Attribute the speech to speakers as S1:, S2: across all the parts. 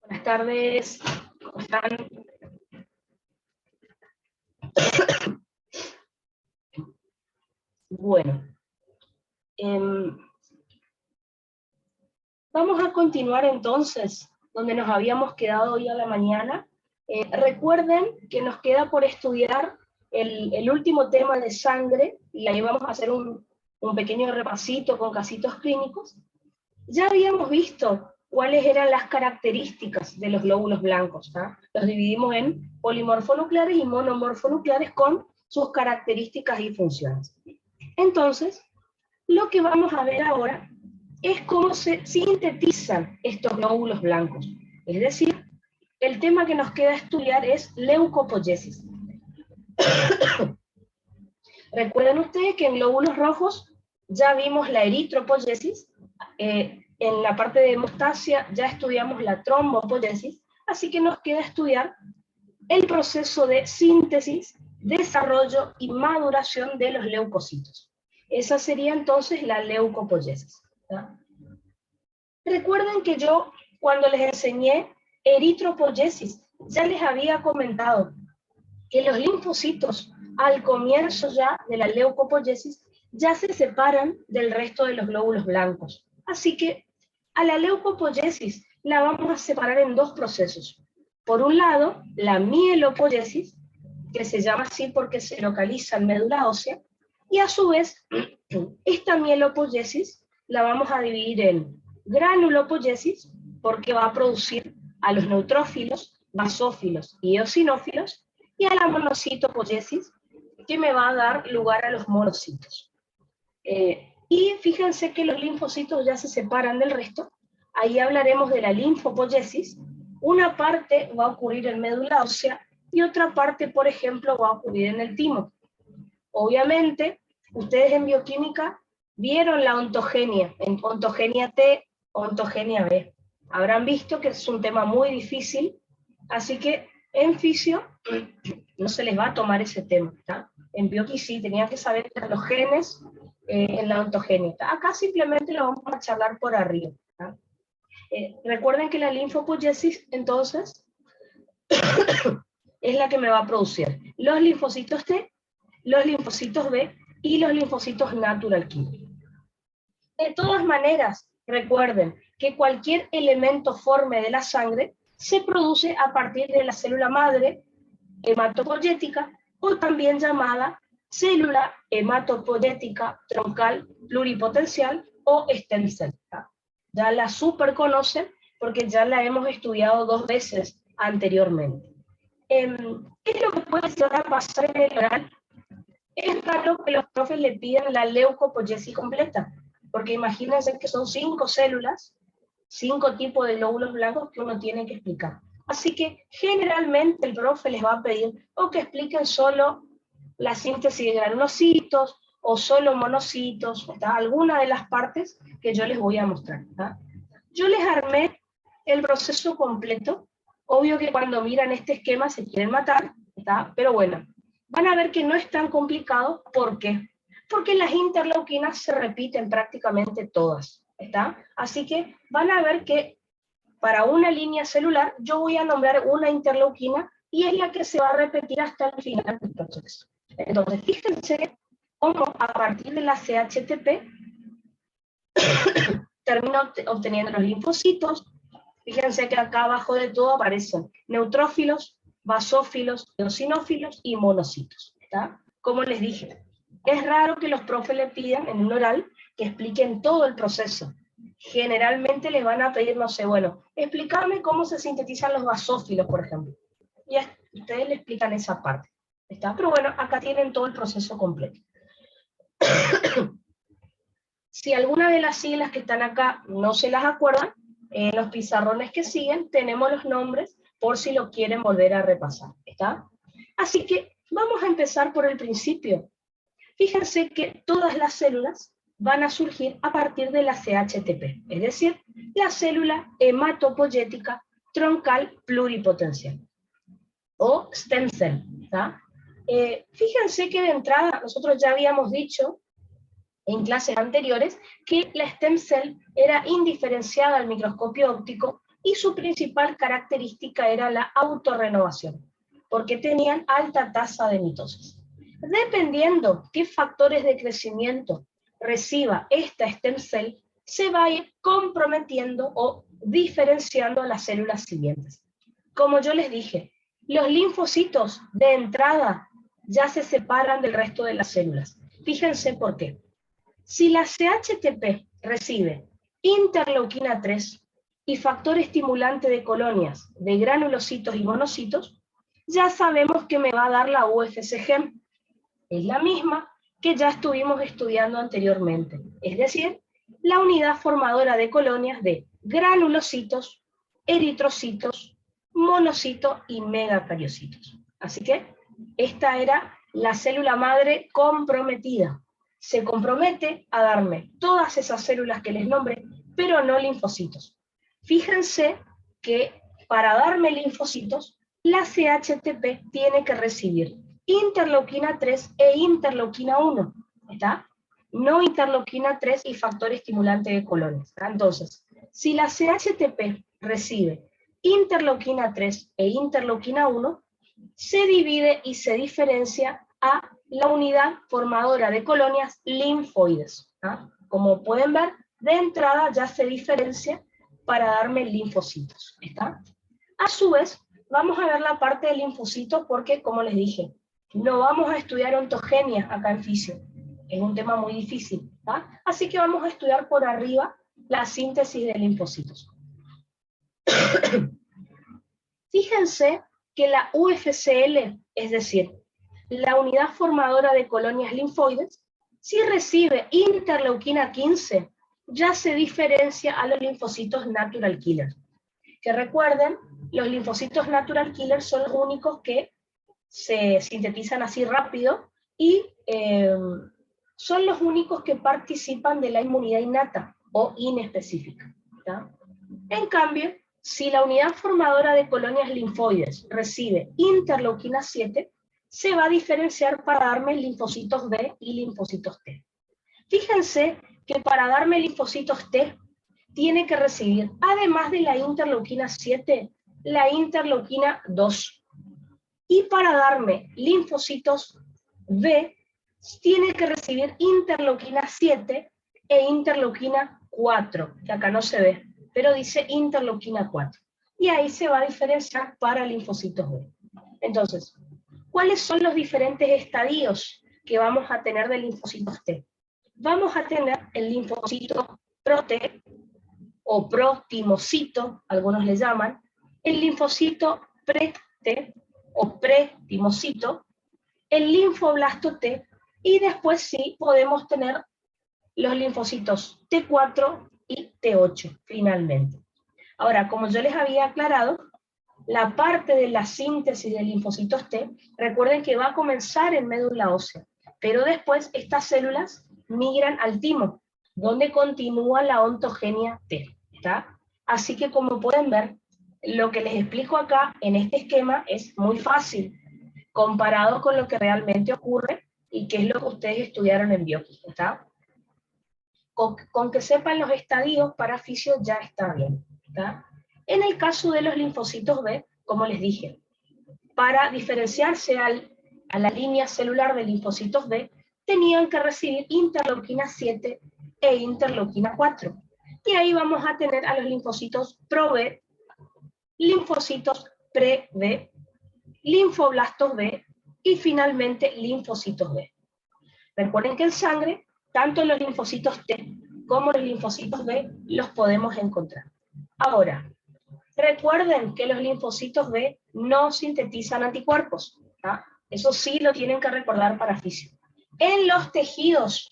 S1: Buenas tardes, ¿cómo están? Bueno, vamos a continuar entonces, donde nos habíamos quedado hoy a la mañana. Recuerden que nos queda por estudiar el último tema de sangre, y ahí vamos a hacer un pequeño repasito con casitos clínicos. Ya habíamos visto cuáles eran las características de los glóbulos blancos, ¿tá? Los dividimos en polimorfonucleares y monomorfonucleares con sus características y funciones. Entonces, lo que vamos a ver ahora es cómo se sintetizan estos glóbulos blancos. Es decir, el tema que nos queda estudiar es leucopoiesis. Recuerden ustedes que en glóbulos rojos ya vimos la eritropoiesis, en la parte de hemostasia ya estudiamos la trombopoiesis, así que nos queda estudiar el proceso de síntesis, desarrollo y maduración de los leucocitos. Esa sería entonces la leucopoiesis, ¿tá? Recuerden que yo, cuando les enseñé eritropoiesis, ya les había comentado que los linfocitos, al comienzo ya de la leucopoiesis, ya se separan del resto de los glóbulos blancos. Así que a la leucopoiesis la vamos a separar en dos procesos. Por un lado, la mielopoiesis, que se llama así porque se localiza en médula ósea, y a su vez, esta mielopoiesis la vamos a dividir en granulopoiesis, porque va a producir a los neutrófilos, basófilos y eosinófilos, y a la monocitopoiesis, que me va a dar lugar a los monocitos. Y fíjense que los linfocitos ya se separan del resto. Ahí hablaremos de la linfopoiesis. Una parte va a ocurrir en médula ósea y otra parte, por ejemplo, va a ocurrir en el timo. Obviamente, ustedes en bioquímica vieron la ontogenia, en ontogenia T, ontogenia B. Habrán visto que es un tema muy difícil, así que en fisio no se les va a tomar ese tema, ¿tá? En bioquí sí, tenían que saber los genes en la ontogenia. ¿Tá? Acá simplemente lo vamos a charlar por arriba, ¿tá? Recuerden que la linfopoiesis, entonces, es la que me va a producir los linfocitos T, los linfocitos B y los linfocitos natural killer. De todas maneras, recuerden que cualquier elemento forme de la sangre se produce a partir de la célula madre hematopoyética, o también llamada célula hematopoyética troncal pluripotencial o stem cell. Ya la super conocen porque ya la hemos estudiado 2 veces anteriormente. ¿Qué es lo que puede llegar a pasar en el oral? Es raro que los profes le pidan la leucopoiesis completa, porque imagínense que son 5 células, 5 tipos de glóbulos blancos que uno tiene que explicar. Así que generalmente el profe les va a pedir o que expliquen solo la síntesis de granulocitos o solo monocitos, ¿tá? Alguna de las partes que yo les voy a mostrar, ¿tá? Yo les armé el proceso completo. Obvio que cuando miran este esquema se quieren matar, ¿tá? Pero bueno, van a ver que no es tan complicado. ¿Por qué? Porque las interleuquinas se repiten prácticamente todas, ¿está? Así que van a ver que para una línea celular yo voy a nombrar una interleuquina y es la que se va a repetir hasta el final del proceso. Entonces, fíjense cómo a partir de la CHTP termino obteniendo los linfocitos. Fíjense que acá abajo de todo aparecen neutrófilos, basófilos, eosinófilos y monocitos, ¿está? Como les dije, es raro que los profes le pidan en un oral que expliquen todo el proceso. Generalmente les van a pedir, no sé, bueno, explícame cómo se sintetizan los basófilos, por ejemplo. Y ustedes le explican esa parte, ¿está? Pero bueno, acá tienen todo el proceso completo. Si alguna de las siglas que están acá no se las acuerdan, en los pizarrones que siguen tenemos los nombres por si lo quieren volver a repasar, ¿está? Así que vamos a empezar por el principio. Fíjense que todas las células van a surgir a partir de la CHTP, es decir, la célula hematopoyética troncal pluripotencial, o stem cell, ¿tá? Fíjense que de entrada nosotros ya habíamos dicho en clases anteriores que la stem cell era indiferenciada al microscopio óptico y su principal característica era la autorrenovación, porque tenían alta tasa de mitosis. Dependiendo qué factores de crecimiento reciba esta stem cell, se va a ir comprometiendo o diferenciando a las células siguientes. Como yo les dije, los linfocitos de entrada ya se separan del resto de las células. Fíjense por qué. Si la CHTP recibe interleuquina 3 y factor estimulante de colonias de granulocitos y monocitos, ya sabemos que me va a dar la UFC-GEM. Es la misma que ya estuvimos estudiando anteriormente, es decir, la unidad formadora de colonias de granulocitos, eritrocitos, monocitos y megacariocitos. Así que esta era la célula madre comprometida. Se compromete a darme todas esas células que les nombré, pero no linfocitos. Fíjense que para darme linfocitos, la CHTP tiene que recibir interleuquina 3 e interleuquina 1, ¿está? No interleuquina 3 y factor estimulante de colonias. Entonces, si la CHTP recibe interleuquina 3 e interleuquina 1, se divide y se diferencia a la unidad formadora de colonias linfoides. ¿Ah? Como pueden ver, de entrada ya se diferencia para darme linfocitos. ¿Está? A su vez, vamos a ver la parte de linfocitos porque, como les dije, no vamos a estudiar ontogenia acá en fisio. Es un tema muy difícil. ¿Ah? Así que vamos a estudiar por arriba la síntesis de linfocitos. Fíjense que la UFCL, es decir, la unidad formadora de colonias linfoides, si recibe interleuquina 15, ya se diferencia a los linfocitos natural killer. Que recuerden, los linfocitos natural killer son los únicos que se sintetizan así rápido y son los únicos que participan de la inmunidad innata o inespecífica. ¿Tá? En cambio, si la unidad formadora de colonias linfoides recibe interleuquina 7, se va a diferenciar para darme linfocitos B y linfocitos T. Fíjense que para darme linfocitos T, tiene que recibir, además de la interleuquina 7, la interleuquina 2. Y para darme linfocitos B, tiene que recibir interleuquina 7 e interleuquina 4, que acá no se ve, pero dice interleuquina 4. Y ahí se va a diferenciar para linfocitos B. Entonces, ¿cuáles son los diferentes estadios que vamos a tener de linfocitos T? Vamos a tener el linfocito pro-T, o protimocito, algunos le llaman, el linfocito pre-T, o pretimocito, el linfoblasto T, y después sí podemos tener los linfocitos T4 y T8, finalmente. Ahora, como yo les había aclarado, la parte de la síntesis de linfocitos T, recuerden que va a comenzar en médula ósea, pero después estas células migran al timo, donde continúa la ontogenia T. ¿Está? Así que como pueden ver, lo que les explico acá en este esquema es muy fácil, comparado con lo que realmente ocurre y que es lo que ustedes estudiaron en bioquímica. ¿Está? Con que sepan los estadios para fisio ya está bien. ¿Está? En el caso de los linfocitos B, como les dije, para diferenciarse a la línea celular de linfocitos B, tenían que recibir interleuquina 7 e interleuquina 4. Y ahí vamos a tener a los linfocitos pro-B, linfocitos pre-B, linfoblastos B y finalmente linfocitos B. Recuerden que en sangre, tanto los linfocitos T como los linfocitos B los podemos encontrar. Ahora, recuerden que los linfocitos B no sintetizan anticuerpos. ¿Ah? Eso sí lo tienen que recordar para fisio. En los tejidos,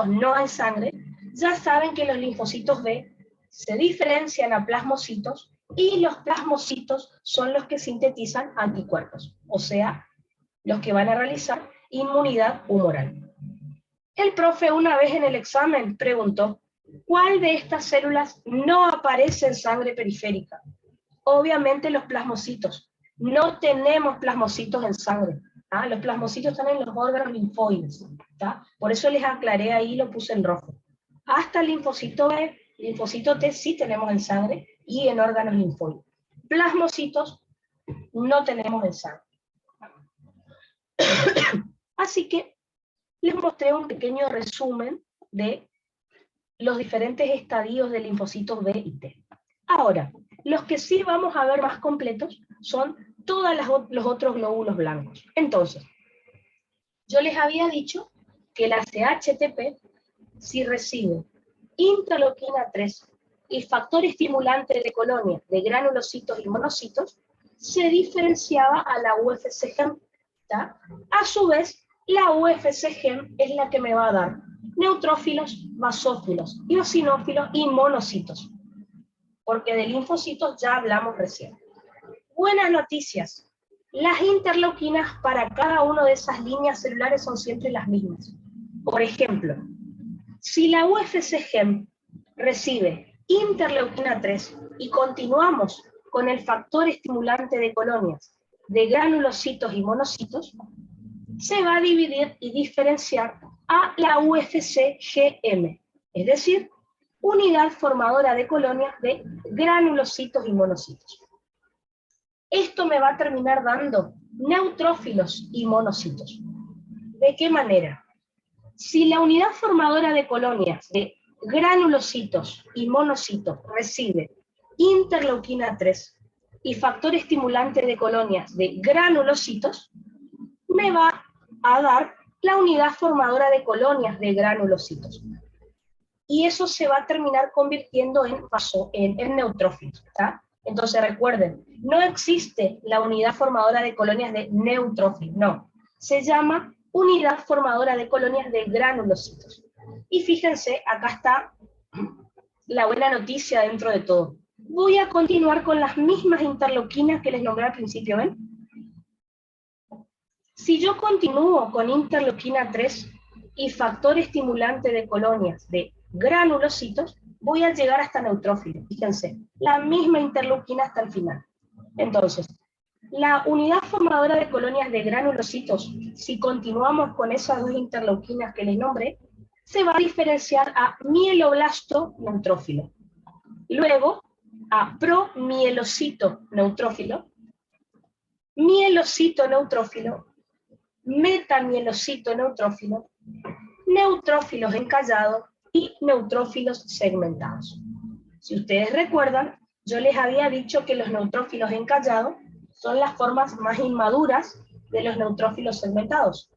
S1: no en sangre, ya saben que los linfocitos B se diferencian a plasmocitos y los plasmocitos son los que sintetizan anticuerpos, o sea, los que van a realizar inmunidad humoral. El profe una vez en el examen preguntó, ¿cuál de estas células no aparece en sangre periférica? Obviamente los plasmocitos. No tenemos plasmocitos en sangre. ¿Ah? Los plasmocitos están en los órganos linfoides. ¿Tá? Por eso les aclaré ahí y lo puse en rojo. Hasta el linfocito B, linfocito T sí tenemos en sangre, y en órganos linfóides. Plasmocitos no tenemos en sangre. Así que les mostré un pequeño resumen de los diferentes estadios de linfocitos B y T. Ahora, los que sí vamos a ver más completos son todos los otros glóbulos blancos. Entonces, yo les había dicho que la CHTP, si recibe interleuquina 3 y factor estimulante de colonia de granulocitos y monocitos, se diferenciaba a la UFC-GEM. A su vez, la UFC-GEM es la que me va a dar neutrófilos, basófilos, eosinófilos y monocitos, porque de linfocitos ya hablamos recién. Buenas noticias. Las interleuquinas para cada una de esas líneas celulares son siempre las mismas. Por ejemplo, si la UFC-GEM recibe interleuquina 3 y continuamos con el factor estimulante de colonias de granulocitos y monocitos, se va a dividir y diferenciar a la UFC-GM, es decir, unidad formadora de colonias de granulocitos y monocitos. Esto me va a terminar dando neutrófilos y monocitos. ¿De qué manera? Si la unidad formadora de colonias de granulocitos y monocitos recibe interleuquina 3 y factor estimulante de colonias de granulocitos, me va a dar la unidad formadora de colonias de granulocitos. Y eso se va a terminar convirtiendo en neutrófilos. ¿Tá? Entonces recuerden, no existe la unidad formadora de colonias de neutrófilos, no. Se llama unidad formadora de colonias de granulocitos. Y fíjense, acá está la buena noticia dentro de todo. Voy a continuar con las mismas interleuquinas que les nombré al principio, ¿ven? Si yo continúo con interleuquina 3 y factor estimulante de colonias de granulocitos, voy a llegar hasta neutrófilos. Fíjense, la misma interleuquina hasta el final. Entonces, la unidad formadora de colonias de granulocitos, si continuamos con esas dos interleuquinas que les nombré, se va a diferenciar a mieloblasto neutrófilo. Luego, a promielocito neutrófilo, mielocito neutrófilo, metamielocito neutrófilo, neutrófilos encallados y neutrófilos segmentados. Si ustedes recuerdan, yo les había dicho que los neutrófilos encallados son las formas más inmaduras de los neutrófilos segmentados.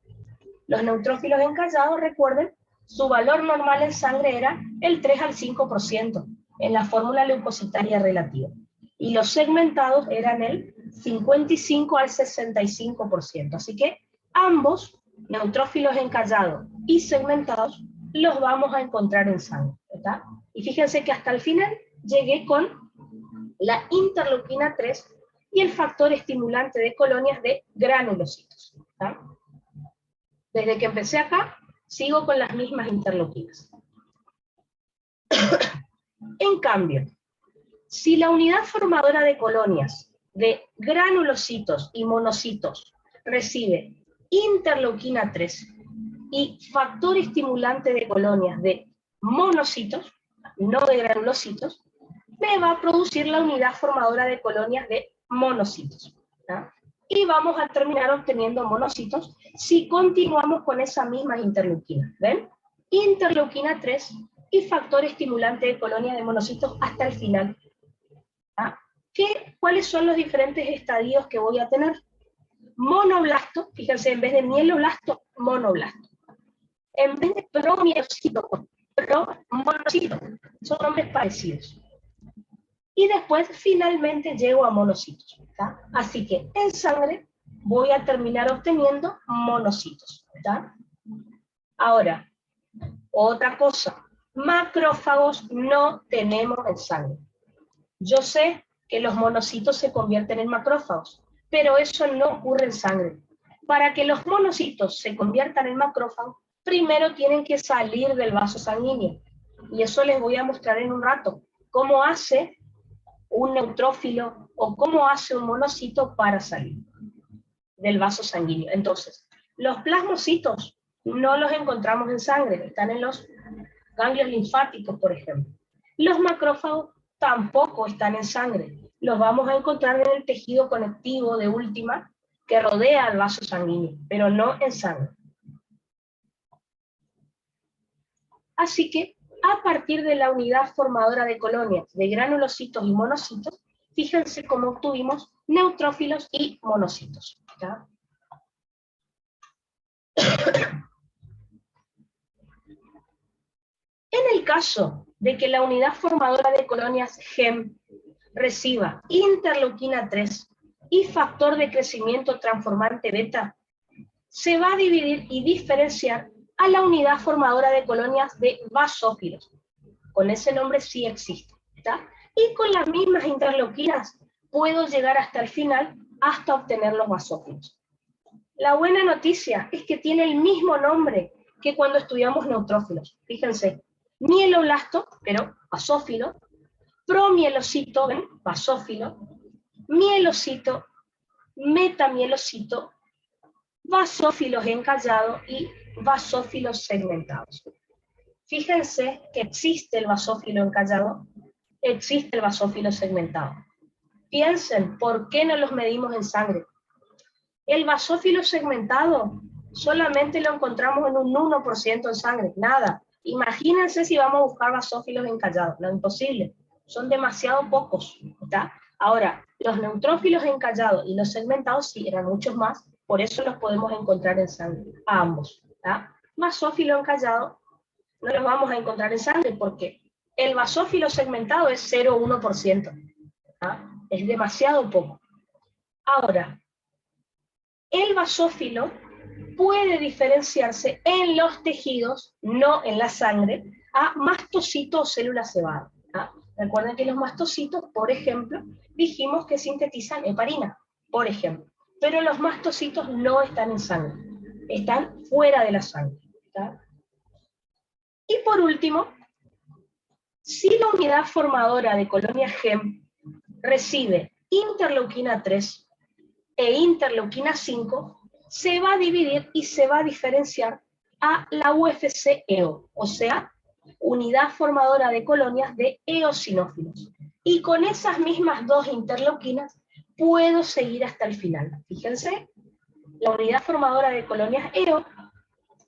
S1: Los neutrófilos encallados, recuerden, su valor normal en sangre era el 3 al 5% en la fórmula leucocitaria relativa. Y los segmentados eran el 55 al 65%. Así que ambos, neutrófilos encallados y segmentados, los vamos a encontrar en sangre, ¿verdad? Y fíjense que hasta el final llegué con la interleuquina 3 y el factor estimulante de colonias de granulocitos, ¿verdad? Desde que empecé acá, sigo con las mismas interleuquinas. En cambio, si la unidad formadora de colonias de granulocitos y monocitos recibe interleuquina 3 y factor estimulante de colonias de monocitos, no de granulocitos, me va a producir la unidad formadora de colonias de monocitos. ¿tá? Y vamos a terminar obteniendo monocitos si continuamos con esas mismas interleuquinas. ¿Ven? Interleuquina 3 y factor estimulante de colonias de monocitos hasta el final. ¿tá? ¿Cuáles son los diferentes estadios que voy a tener? Monoblasto, fíjense, en vez de mieloblasto, monoblasto. En vez de promielocito, promonocito. Son nombres parecidos. Y después, finalmente, llego a monocitos. ¿tá? Así que en sangre voy a terminar obteniendo monocitos. ¿tá? Ahora, otra cosa. Macrófagos no tenemos en sangre. Yo sé que los monocitos se convierten en macrófagos, pero eso no ocurre en sangre. Para que los monocitos se conviertan en macrófagos, primero tienen que salir del vaso sanguíneo. Y eso les voy a mostrar en un rato. Cómo hace un neutrófilo o cómo hace un monocito para salir del vaso sanguíneo. Entonces, los plasmocitos no los encontramos en sangre, están en los ganglios linfáticos, por ejemplo. Los macrófagos tampoco están en sangre. Los vamos a encontrar en el tejido conectivo de última que rodea al vaso sanguíneo, pero no en sangre. Así que, a partir de la unidad formadora de colonias de granulocitos y monocitos, fíjense cómo obtuvimos neutrófilos y monocitos. ¿Ya? En el caso de que la unidad formadora de colonias GEM reciba interleuquina 3 y factor de crecimiento transformante beta, se va a dividir y diferenciar a la unidad formadora de colonias de basófilos. Con ese nombre sí existe. ¿Está? Y con las mismas interleuquinas puedo llegar hasta el final, hasta obtener los basófilos. La buena noticia es que tiene el mismo nombre que cuando estudiamos neutrófilos. Fíjense, mieloblasto, pero basófilo, promielocito, ¿ven? Basófilo, mielocito, metamielocito, basófilos encallados y basófilos segmentados. Fíjense que existe el basófilo encallado, existe el basófilo segmentado. Piensen, ¿por qué no los medimos en sangre? El basófilo segmentado solamente lo encontramos en un 1% en sangre, nada. Imagínense si vamos a buscar basófilos encallados, no, imposible, son demasiado pocos, ¿está? Ahora, los neutrófilos encallados y los segmentados sí, eran muchos más, por eso los podemos encontrar en sangre, a ambos, ¿está? Basófilo encallado no los vamos a encontrar en sangre porque el basófilo segmentado es 0,1%, ¿está? Es demasiado poco. Ahora, el basófilo puede diferenciarse en los tejidos, no en la sangre, a mastocito o célula cebada. ¿Ah? Recuerden que los mastocitos, por ejemplo, dijimos que sintetizan heparina, por ejemplo. Pero los mastocitos no están en sangre, están fuera de la sangre. ¿Tá? Y por último, si la unidad formadora de colonia GEM recibe interleuquina 3 e interleuquina 5, se va a dividir y se va a diferenciar a la UFC-EO, o sea, unidad formadora de colonias de eosinófilos. Y con esas mismas dos interleuquinas puedo seguir hasta el final. Fíjense, la unidad formadora de colonias EO,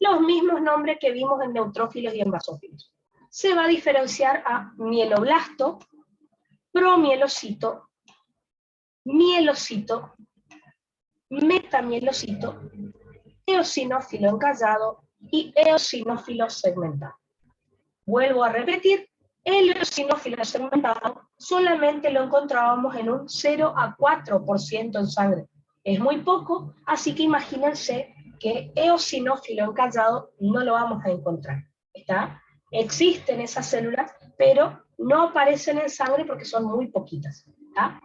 S1: los mismos nombres que vimos en neutrófilos y en basófilos. Se va a diferenciar a mieloblasto, promielocito, mielocito, metamielocito, eosinófilo encallado y eosinófilo segmentado. Vuelvo a repetir, el eosinófilo segmentado solamente lo encontrábamos en un 0 a 4% en sangre. Es muy poco, así que imagínense que eosinófilo encallado no lo vamos a encontrar. ¿Está? Existen esas células, pero no aparecen en sangre porque son muy poquitas. ¿Está?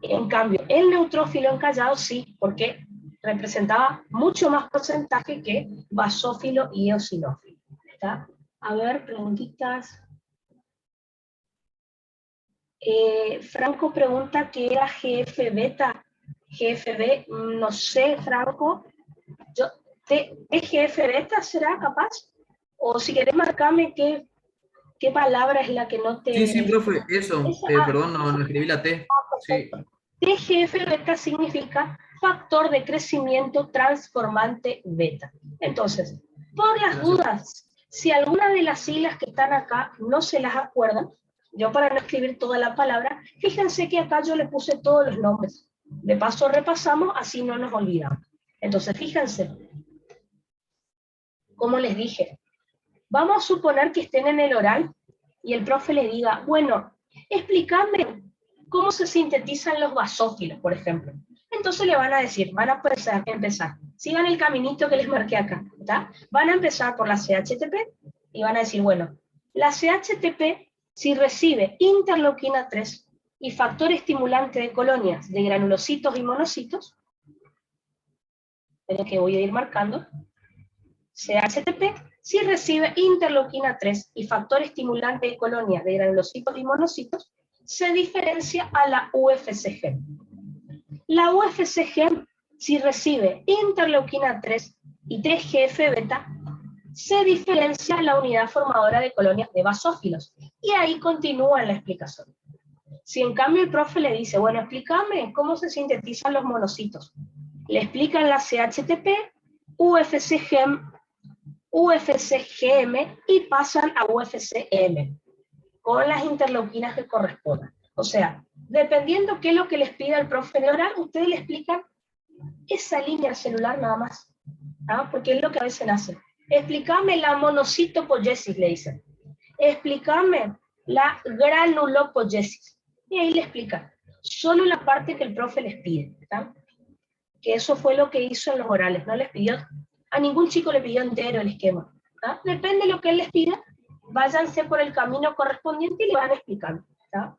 S1: En cambio, el neutrófilo encallado sí, porque representaba mucho más porcentaje que basófilo y eosinófilo. ¿Está? A ver, preguntitas. Franco pregunta qué era GF-beta. GFB, no sé, Franco. ¿TGF-beta será capaz? O si querés marcarme qué palabra es la que no te...
S2: Sí, profe, eso. Perdón, no escribí la T. Sí.
S1: TGF-beta significa factor de crecimiento transformante beta. Entonces, por las dudas, si alguna de las siglas que están acá no se las acuerdan, yo para no escribir toda la palabra, fíjense que acá yo le puse todos los nombres. De paso repasamos, así no nos olvidamos. Entonces, fíjense, como les dije, vamos a suponer que estén en el oral y el profe les diga, bueno, explícame cómo se sintetizan los basófilos, por ejemplo. Entonces le van a decir, van a empezar. Sigan el caminito que les marqué acá, ¿está? Van a empezar por la CHTP y van a decir, bueno, la CHTP, si recibe interleuquina 3 y factor estimulante de colonias de granulocitos y monocitos, es lo que voy a ir marcando, CHTP, si recibe interleuquina 3 y factor estimulante de colonias de granulocitos y monocitos, se diferencia a la UFC-GEM. La UFC-GEM, si recibe interleuquina 3 y TGF-beta, se diferencia a la unidad formadora de colonias de basófilos. Y ahí continúa la explicación. Si en cambio el profe le dice, bueno, explícame cómo se sintetizan los monocitos, le explican la CHTP, UFC-GEM, UFC-GM y pasan a UFC-M con las interleuquinas que correspondan. O sea, dependiendo qué es lo que les pida el profe de oral, ustedes le explican esa línea celular nada más, ¿ah? Porque es lo que a veces hacen. Explícame la monocitopoiesis, le dicen. Explícame la granulopoiesis. Y ahí le explican. Solo la parte que el profe les pide, ¿tá? Que eso fue lo que hizo en los orales. No les pidió, a ningún chico le pidió entero el esquema, ¿tá? Depende de lo que él les pida, váyanse por el camino correspondiente y le van explicando, ¿tá?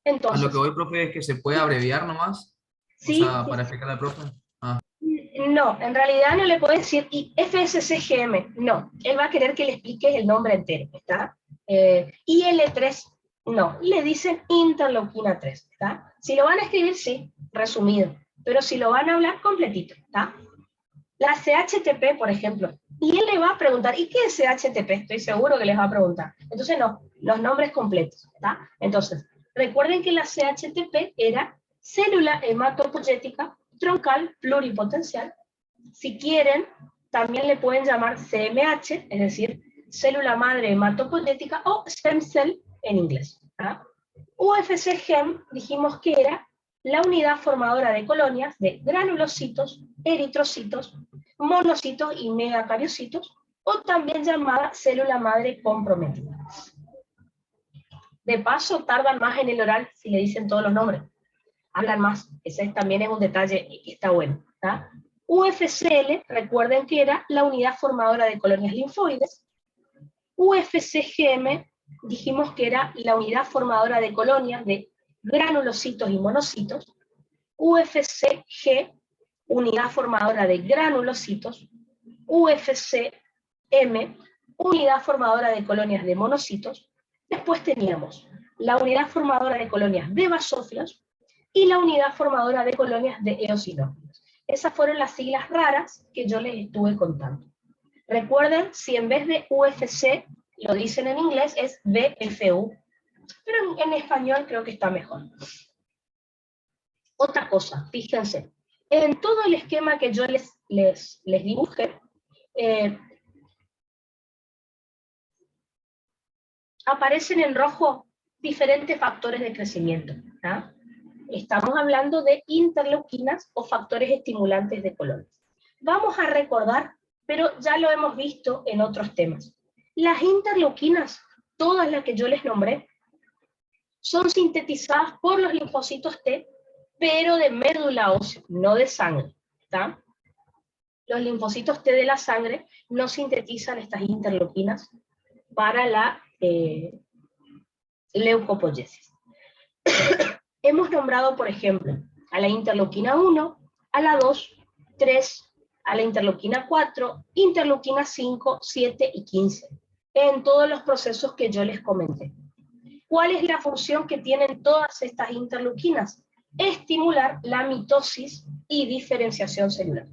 S1: Entonces,
S2: A lo que voy, profe, es que se puede abreviar nomás.
S1: Sí,
S2: O sea, para explicarle al profe. Ah,
S1: no, en realidad no le puede decir FSCGM, no, él va a querer que le expliques el nombre entero, ¿está? IL3, no, le dicen interleuquina 3, ¿está? Si lo van a escribir, sí, resumido, pero si lo van a hablar completito, ¿está? La CHTP, por ejemplo, y él le va a preguntar, ¿y qué es CHTP? Estoy seguro que les va a preguntar. Entonces no, los nombres completos, ¿está? Entonces, recuerden que la CHTP era célula hematopoyética troncal pluripotencial. Si quieren, también le pueden llamar CMH, es decir, célula madre hematopoyética o stem cell en inglés. ¿Ah? UFC-GEM dijimos que era la unidad formadora de colonias de granulocitos, eritrocitos, monocitos y megacariocitos, o también llamada célula madre comprometida. De paso, tardan más en el oral si le dicen todos los nombres. Hablan más. Ese también es un detalle que está bueno. ¿Tá? UFCL, recuerden que era la unidad formadora de colonias linfoides. UFCGM, dijimos que era la unidad formadora de colonias de granulocitos y monocitos. UFCG, unidad formadora de granulocitos. UFCM, unidad formadora de colonias de monocitos. Después teníamos la unidad formadora de colonias de basófilos y la unidad formadora de colonias de eosinófilos. Esas fueron las siglas raras que yo les estuve contando. Recuerden, si en vez de UFC lo dicen en inglés, es BFU, pero en español creo que está mejor. Otra cosa, fíjense, en todo el esquema que yo les dibujé, aparecen en rojo diferentes factores de crecimiento. ¿Ah? Estamos hablando de interleuquinas o factores estimulantes de colonias. Vamos a recordar, pero ya lo hemos visto en otros temas. Las interleuquinas, todas las que yo les nombré, son sintetizadas por los linfocitos T, pero de médula ósea, no de sangre. ¿Tá? Los linfocitos T de la sangre no sintetizan estas interleuquinas para la leucopoiesis. Hemos nombrado, por ejemplo, a la interleuquina 1, a la 2, 3, a la interleuquina 4, interleuquina 5, 7 y 15, en todos los procesos que yo les comenté. ¿Cuál es la función que tienen todas estas interleuquinas? Estimular la mitosis y diferenciación celular,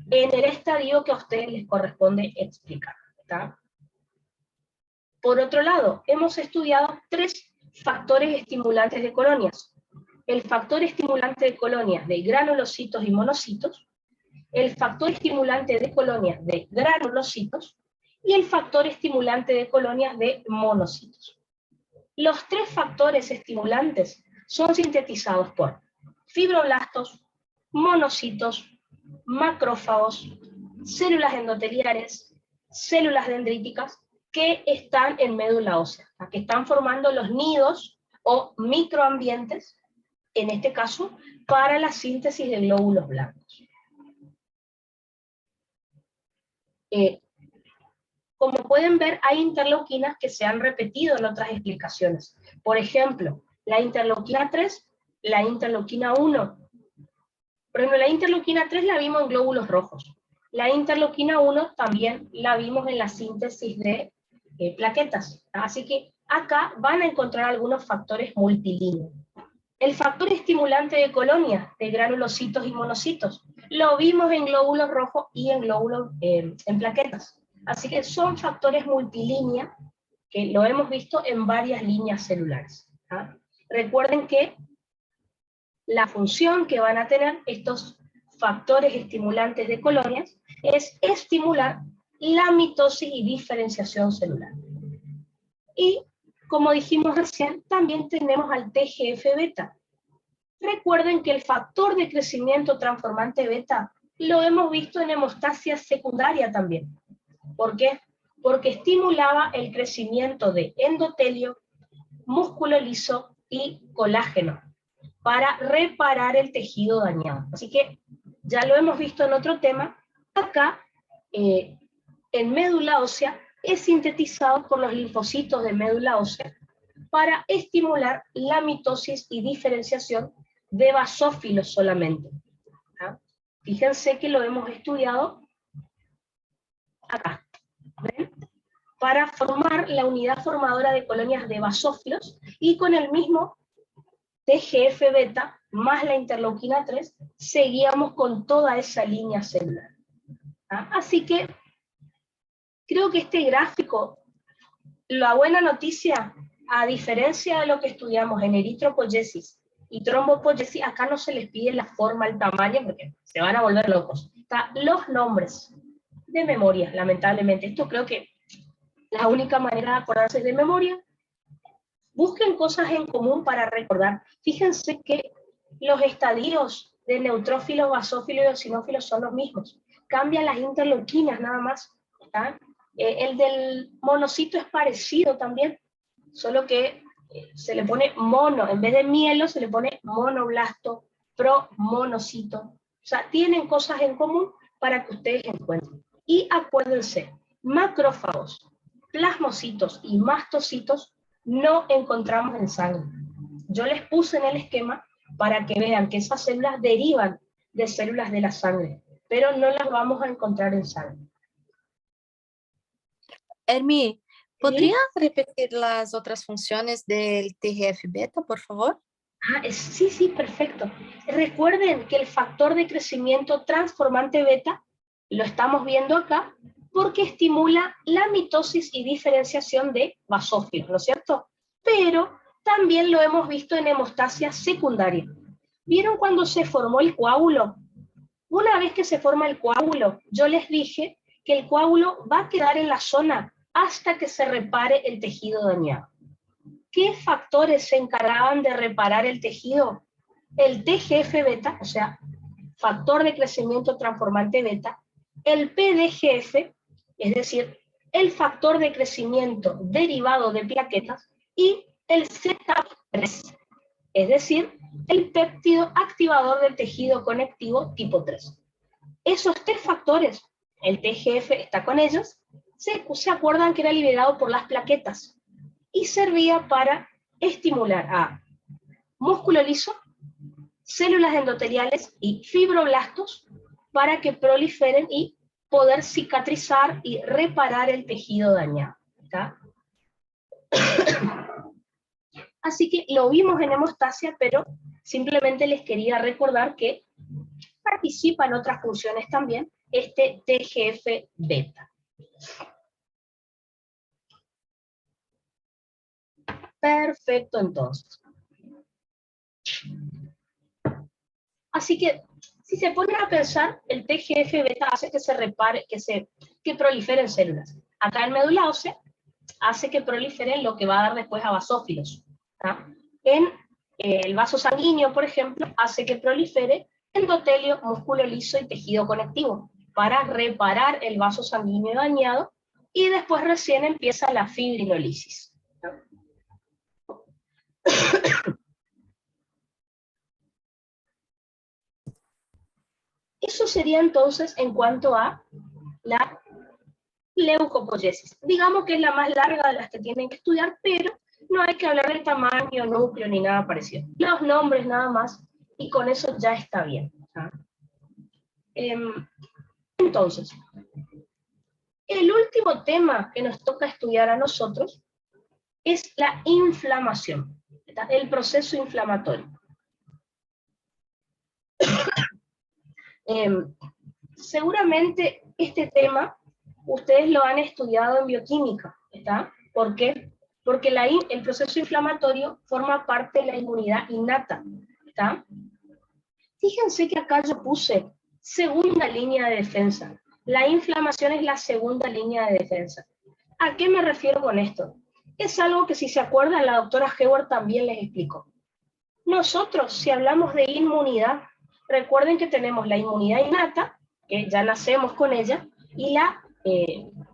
S1: en el estadio que a ustedes les corresponde explicar. ¿Tá? Por otro lado, hemos estudiado 3 factores estimulantes de colonias. El factor estimulante de colonias de granulocitos y monocitos, el factor estimulante de colonias de granulocitos y el factor estimulante de colonias de monocitos. Los 3 factores estimulantes son sintetizados por fibroblastos, monocitos, macrófagos, células endoteliares, células dendríticas que están en médula ósea, que están formando los nidos o microambientes, en este caso, para la síntesis de glóbulos blancos. Como pueden ver, hay interleuquinas que se han repetido en otras explicaciones. Por ejemplo, la interleuquina 3, la interleuquina 1. Por ejemplo, la interleuquina 3 la vimos en glóbulos rojos. La interleuquina 1 también la vimos en la síntesis de plaquetas. Así que acá van a encontrar algunos factores multilíneos. El factor estimulante de colonias de granulocitos y monocitos lo vimos en glóbulos rojos y en glóbulos en plaquetas. Así que son factores multilínea que lo hemos visto en varias líneas celulares. Recuerden que la función que van a tener estos factores estimulantes de colonias es estimular la mitosis y diferenciación celular. Y, como dijimos recién, también tenemos al TGF-beta. Recuerden que el factor de crecimiento transformante beta lo hemos visto en hemostasia secundaria también. ¿Por qué? Porque estimulaba el crecimiento de endotelio, músculo liso y colágeno para reparar el tejido dañado. Así que ya lo hemos visto en otro tema. Acá, en médula ósea, es sintetizado por los linfocitos de médula ósea para estimular la mitosis y diferenciación de basófilos solamente. Fíjense que lo hemos estudiado acá. ¿Ven? Para formar la unidad formadora de colonias de basófilos, y con el mismo TGF-beta más la interleuquina 3, seguíamos con toda esa línea celular. Así que creo que este gráfico, la buena noticia, a diferencia de lo que estudiamos en eritropoyesis y trombopoyesis, acá no se les pide la forma, el tamaño, porque se van a volver locos. Los nombres de memoria, lamentablemente. Esto creo que la única manera de acordarse es de memoria. Busquen cosas en común para recordar. Fíjense que los estadios de neutrófilos, basófilos y eosinófilos son los mismos. Cambian las interleuquinas nada más. El del monocito es parecido también, solo que se le pone mono, en vez de mielo se le pone monoblasto, promonocito. O sea, tienen cosas en común para que ustedes encuentren. Y acuérdense, macrófagos, plasmocitos y mastocitos no encontramos en sangre. Yo les puse en el esquema para que vean que esas células derivan de células de la sangre, pero no las vamos a encontrar en sangre.
S3: Hermí, ¿podría repetir las otras funciones del TGF-beta, por favor?
S1: Sí, perfecto. Recuerden que el factor de crecimiento transformante beta lo estamos viendo acá porque estimula la mitosis y diferenciación de basófilos, ¿no es cierto? Pero también lo hemos visto en hemostasia secundaria. ¿Vieron cuando se formó el coágulo? Una vez que se forma el coágulo, yo les dije que el coágulo va a quedar en la zona hasta que se repare el tejido dañado. ¿Qué factores se encargaban de reparar el tejido? El TGF-beta, o sea, factor de crecimiento transformante beta, el PDGF, es decir, el factor de crecimiento derivado de plaquetas, y el Z3, es decir, el péptido activador del tejido conectivo tipo 3. Esos tres factores, el TGF está con ellos, se acuerdan que era liberado por las plaquetas y servía para estimular a músculo liso, células endoteliales y fibroblastos para que proliferen y poder cicatrizar y reparar el tejido dañado. Así que lo vimos en hemostasia, pero simplemente les quería recordar que participa en otras funciones también este TGF-beta. Perfecto, entonces. Así que, si se ponen a pensar, el TGF-beta hace que se repare, que proliferen células. Acá en médula ósea, hace que proliferen lo que va a dar después a basófilos. En el vaso sanguíneo, por ejemplo, hace que prolifere endotelio, músculo liso y tejido conectivo, para reparar el vaso sanguíneo dañado, y después recién empieza la fibrinolisis. Eso sería entonces en cuanto a la leucopoiesis. Digamos que es la más larga de las que tienen que estudiar, pero no hay que hablar del tamaño, núcleo, ni nada parecido. Los nombres nada más, y con eso ya está bien. Entonces, el último tema que nos toca estudiar a nosotros es la inflamación, el proceso inflamatorio. Seguramente este tema ustedes lo han estudiado en bioquímica, ¿está? ¿Por qué? Porque el proceso inflamatorio forma parte de la inmunidad innata, ¿está? Fíjense que acá yo puse segunda línea de defensa. La inflamación es la segunda línea de defensa. ¿A qué me refiero con esto? Es algo que, si se acuerdan, la doctora Heward también les explicó. Nosotros, si hablamos de inmunidad, recuerden que tenemos la inmunidad innata, que ya nacemos con ella, y la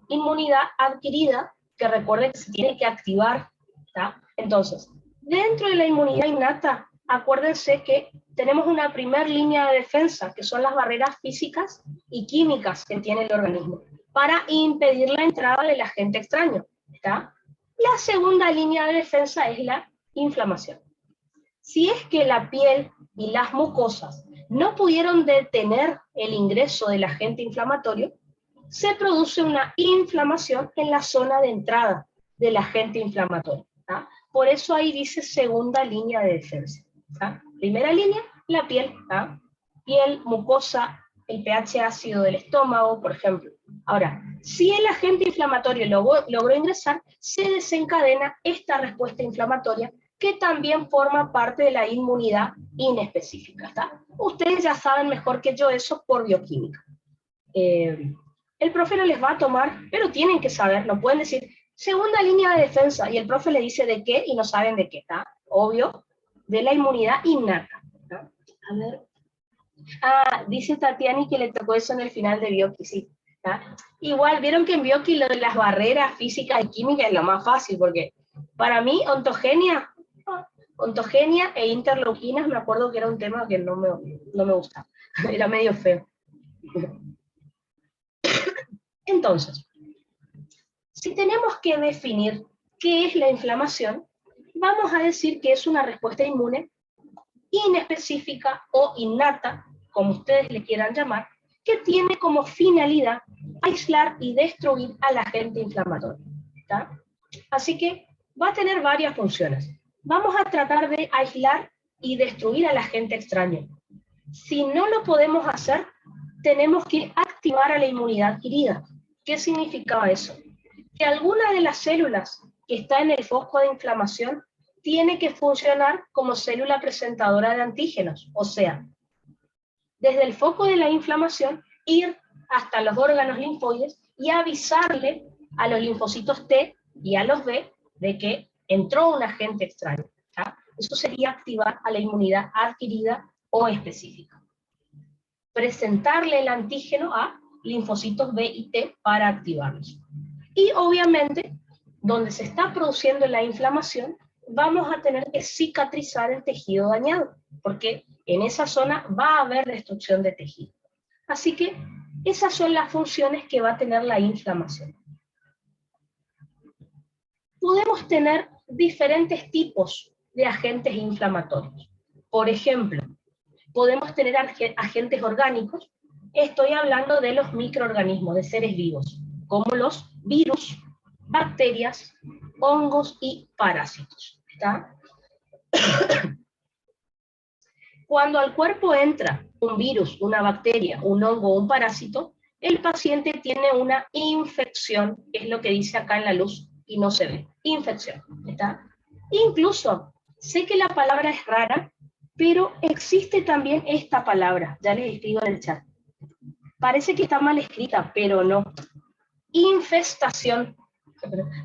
S1: inmunidad adquirida, que recuerden que se tiene que activar, ¿tá? Entonces, dentro de la inmunidad innata, acuérdense que tenemos una primera línea de defensa, que son las barreras físicas y químicas que tiene el organismo, para impedir la entrada del agente extraño, ¿tá? La segunda línea de defensa es la inflamación. Si es que la piel y las mucosas no pudieron detener el ingreso del agente inflamatorio, se produce una inflamación en la zona de entrada del agente inflamatorio, ¿tá? Por eso ahí dice segunda línea de defensa, ¿tá? Primera línea, la piel, ¿tá? Piel, mucosa, el pH ácido del estómago, por ejemplo. Ahora, si el agente inflamatorio logró ingresar, se desencadena esta respuesta inflamatoria, que también forma parte de la inmunidad inespecífica, ¿está? Ustedes ya saben mejor que yo eso por bioquímica. El profe no les va a tomar, pero tienen que saber, no pueden decir segunda línea de defensa, y el profe le dice de qué y no saben de qué, ¿está? Obvio, de la inmunidad innata, ¿tá? A ver. Ah, dice Tatiani que le tocó eso en el final de Bioqui, sí, ¿tá? Igual, vieron que en Bioqui lo de las barreras físicas y químicas es lo más fácil, porque para mí, ontogenia e interleuquinas, me acuerdo que era un tema que no me gustaba, era medio feo. Entonces, si tenemos que definir qué es la inflamación, vamos a decir que es una respuesta inmune inespecífica o innata, como ustedes le quieran llamar, que tiene como finalidad aislar y destruir al agente inflamatorio, ¿tá? Así que va a tener varias funciones. Vamos a tratar de aislar y destruir al agente extraño. Si no lo podemos hacer, tenemos que activar a la inmunidad adquirida. ¿Qué significaba eso? Que alguna de las células que está en el foco de inflamación tiene que funcionar como célula presentadora de antígenos, o sea, desde el foco de la inflamación, ir hasta los órganos linfoides y avisarle a los linfocitos T y a los B de que entró un agente extraño, ¿tá? Eso sería activar a la inmunidad adquirida o específica. Presentarle el antígeno a linfocitos B y T para activarlos. Y obviamente, donde se está produciendo la inflamación, vamos a tener que cicatrizar el tejido dañado, porque en esa zona va a haber destrucción de tejido. Así que esas son las funciones que va a tener la inflamación. Podemos tener diferentes tipos de agentes inflamatorios. Por ejemplo, podemos tener agentes orgánicos. Estoy hablando de los microorganismos, de seres vivos, como los virus, bacterias, hongos y parásitos, ¿está? Cuando al cuerpo entra un virus, una bacteria, un hongo o un parásito, el paciente tiene una infección, que es lo que dice acá en la luz y no se ve. Infección, ¿está? Incluso, sé que la palabra es rara, pero existe también esta palabra, ya les escribo en el chat. Parece que está mal escrita, pero no. Infestación.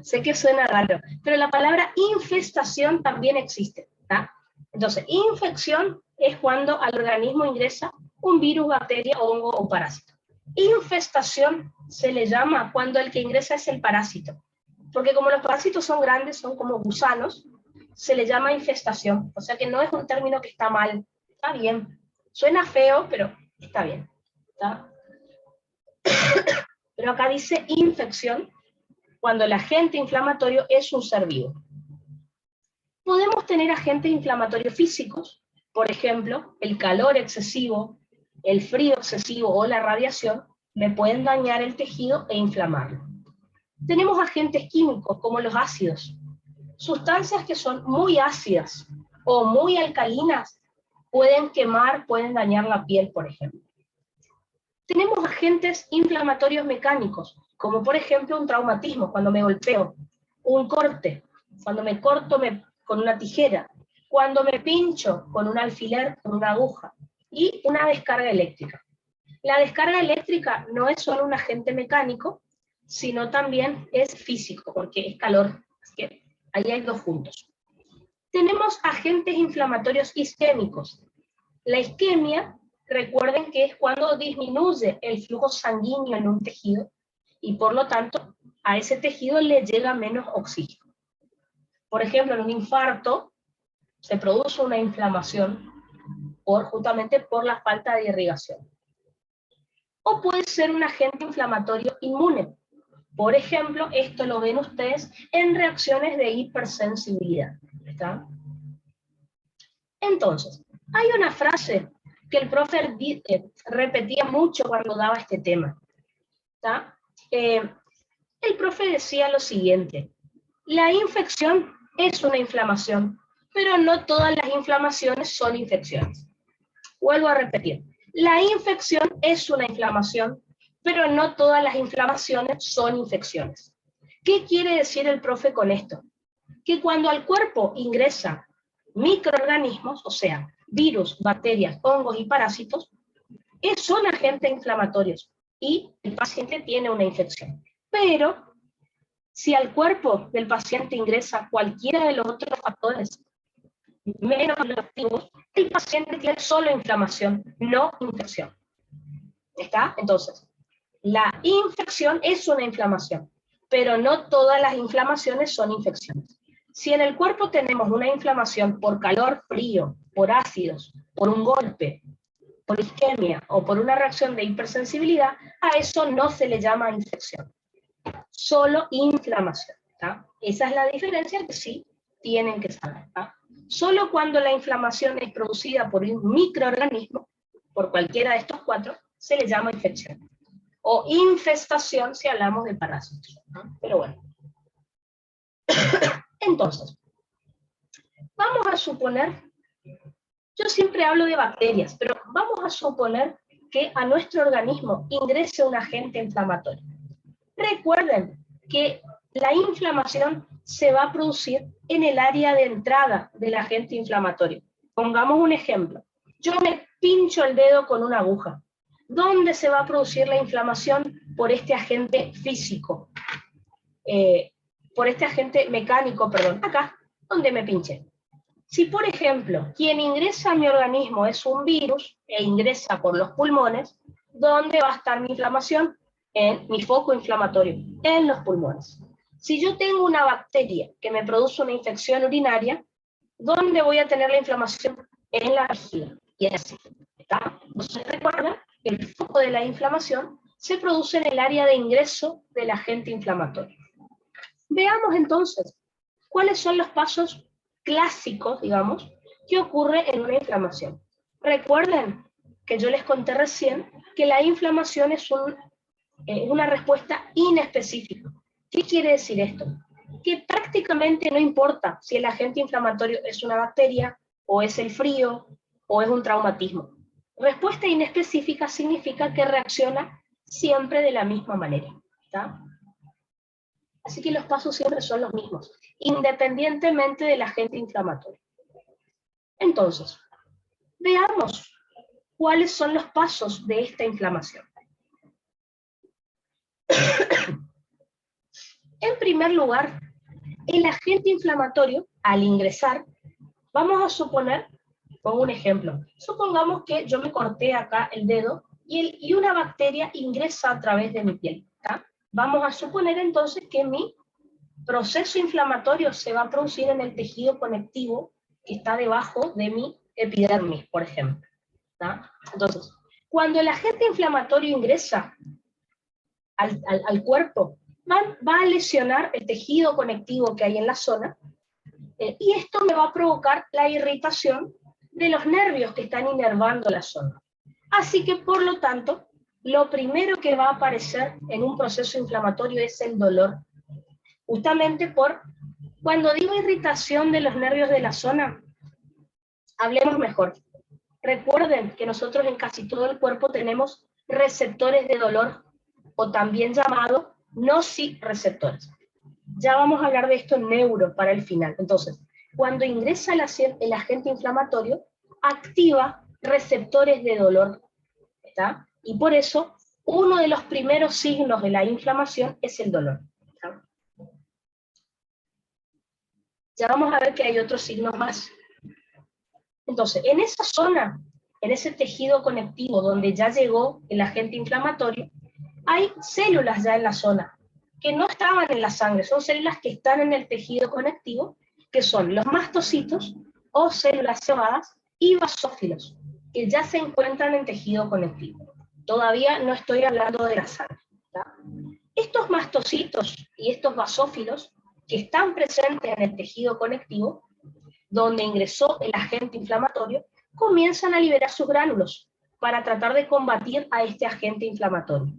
S1: Sé que suena raro, pero la palabra infestación también existe, ¿tá? Entonces, infección es cuando al organismo ingresa un virus, bacteria, hongo o parásito. Infestación se le llama cuando el que ingresa es el parásito, porque como los parásitos son grandes, son como gusanos, se le llama infestación, o sea que no es un término que está mal, está bien. Suena feo, pero está bien, ¿tá? Pero acá dice infección cuando el agente inflamatorio es un ser vivo. Podemos tener agentes inflamatorios físicos, por ejemplo, el calor excesivo, el frío excesivo o la radiación, me pueden dañar el tejido e inflamarlo. Tenemos agentes químicos como los ácidos. Sustancias que son muy ácidas o muy alcalinas pueden quemar, pueden dañar la piel, por ejemplo. Tenemos agentes inflamatorios mecánicos, como por ejemplo un traumatismo, cuando me golpeo, un corte, cuando me corto con una tijera, cuando me pincho con un alfiler, con una aguja, y una descarga eléctrica. La descarga eléctrica no es solo un agente mecánico, sino también es físico, porque es calor, así que ahí hay dos juntos. Tenemos agentes inflamatorios isquémicos. La isquemia, recuerden que es cuando disminuye el flujo sanguíneo en un tejido, y por lo tanto a ese tejido le llega menos oxígeno. Por ejemplo, en un infarto se produce una inflamación justamente por la falta de irrigación. O puede ser un agente inflamatorio inmune. Por ejemplo, esto lo ven ustedes en reacciones de hipersensibilidad. ¿Está? Entonces, hay una frase que el profe repetía mucho cuando daba este tema. ¿Está? El profe decía lo siguiente: la infección es una inflamación, pero no todas las inflamaciones son infecciones. Vuelvo a repetir, la infección es una inflamación, pero no todas las inflamaciones son infecciones. ¿Qué quiere decir el profe con esto? Que cuando al cuerpo ingresa microorganismos, o sea, virus, bacterias, hongos y parásitos, son agentes inflamatorios y el paciente tiene una infección. Pero si al cuerpo del paciente ingresa cualquiera de los otros factores menos activos, el paciente tiene solo inflamación, no infección. ¿Está? Entonces, la infección es una inflamación, pero no todas las inflamaciones son infecciones. Si en el cuerpo tenemos una inflamación por calor, frío, por ácidos, por un golpe, por isquemia o por una reacción de hipersensibilidad, a eso no se le llama infección, solo inflamación. ¿Está? Esa es la diferencia que sí tienen que saber. ¿Está? Solo cuando la inflamación es producida por un microorganismo, por cualquiera de estos cuatro, se le llama infección. O infestación si hablamos de parásitos. ¿No? Pero bueno. Entonces, vamos a suponer, yo siempre hablo de bacterias, pero vamos a suponer que a nuestro organismo ingrese un agente inflamatorio. Recuerden que la inflamación se va a producir en el área de entrada del agente inflamatorio. Pongamos un ejemplo. Yo me pincho el dedo con una aguja. ¿Dónde se va a producir la inflamación? Por este agente físico. Por este agente mecánico, perdón. Acá, donde me pinché. Si, por ejemplo, quien ingresa a mi organismo es un virus e ingresa por los pulmones, ¿dónde va a estar mi inflamación? En mi foco inflamatorio, en los pulmones. Si yo tengo una bacteria que me produce una infección urinaria, ¿dónde voy a tener la inflamación? En la vejiga. Y así. ¿Está? Entonces recuerda que el foco de la inflamación se produce en el área de ingreso del agente inflamatorio. Veamos entonces cuáles son los pasos clásicos, digamos, que ocurre en una inflamación. Recuerden que yo les conté recién que la inflamación es una respuesta inespecífica. ¿Qué quiere decir esto? Que prácticamente no importa si el agente inflamatorio es una bacteria, o es el frío, o es un traumatismo. Respuesta inespecífica significa que reacciona siempre de la misma manera. ¿Está? Así que los pasos siempre son los mismos, independientemente del agente inflamatorio. Entonces, veamos cuáles son los pasos de esta inflamación. En primer lugar, el agente inflamatorio, al ingresar, vamos a suponer, pongo un ejemplo, supongamos que yo me corté acá el dedo y una bacteria ingresa a través de mi piel. ¿Tá? Vamos a suponer entonces que mi proceso inflamatorio se va a producir en el tejido conectivo que está debajo de mi epidermis, por ejemplo. ¿Tá? Entonces, cuando el agente inflamatorio ingresa al cuerpo, va a lesionar el tejido conectivo que hay en la zona, y esto me va a provocar la irritación de los nervios que están inervando la zona. Así que, por lo tanto, lo primero que va a aparecer en un proceso inflamatorio es el dolor. Justamente cuando digo irritación de los nervios de la zona, hablemos mejor. Recuerden que nosotros en casi todo el cuerpo tenemos receptores de dolor, o también llamados nociceptores. Ya vamos a hablar de esto en neuro para el final. Entonces, cuando ingresa el agente inflamatorio, activa receptores de dolor, ¿está? Y por eso, uno de los primeros signos de la inflamación es el dolor, ¿está? Ya vamos a ver que hay otros signos más. Entonces, en esa zona, en ese tejido conectivo donde ya llegó el agente inflamatorio, hay células ya en la zona que no estaban en la sangre, son células que están en el tejido conectivo, que son los mastocitos o células cebadas y basófilos, que ya se encuentran en tejido conectivo. Todavía no estoy hablando de la sangre, ¿tá? Estos mastocitos y estos basófilos que están presentes en el tejido conectivo, donde ingresó el agente inflamatorio, comienzan a liberar sus gránulos para tratar de combatir a este agente inflamatorio.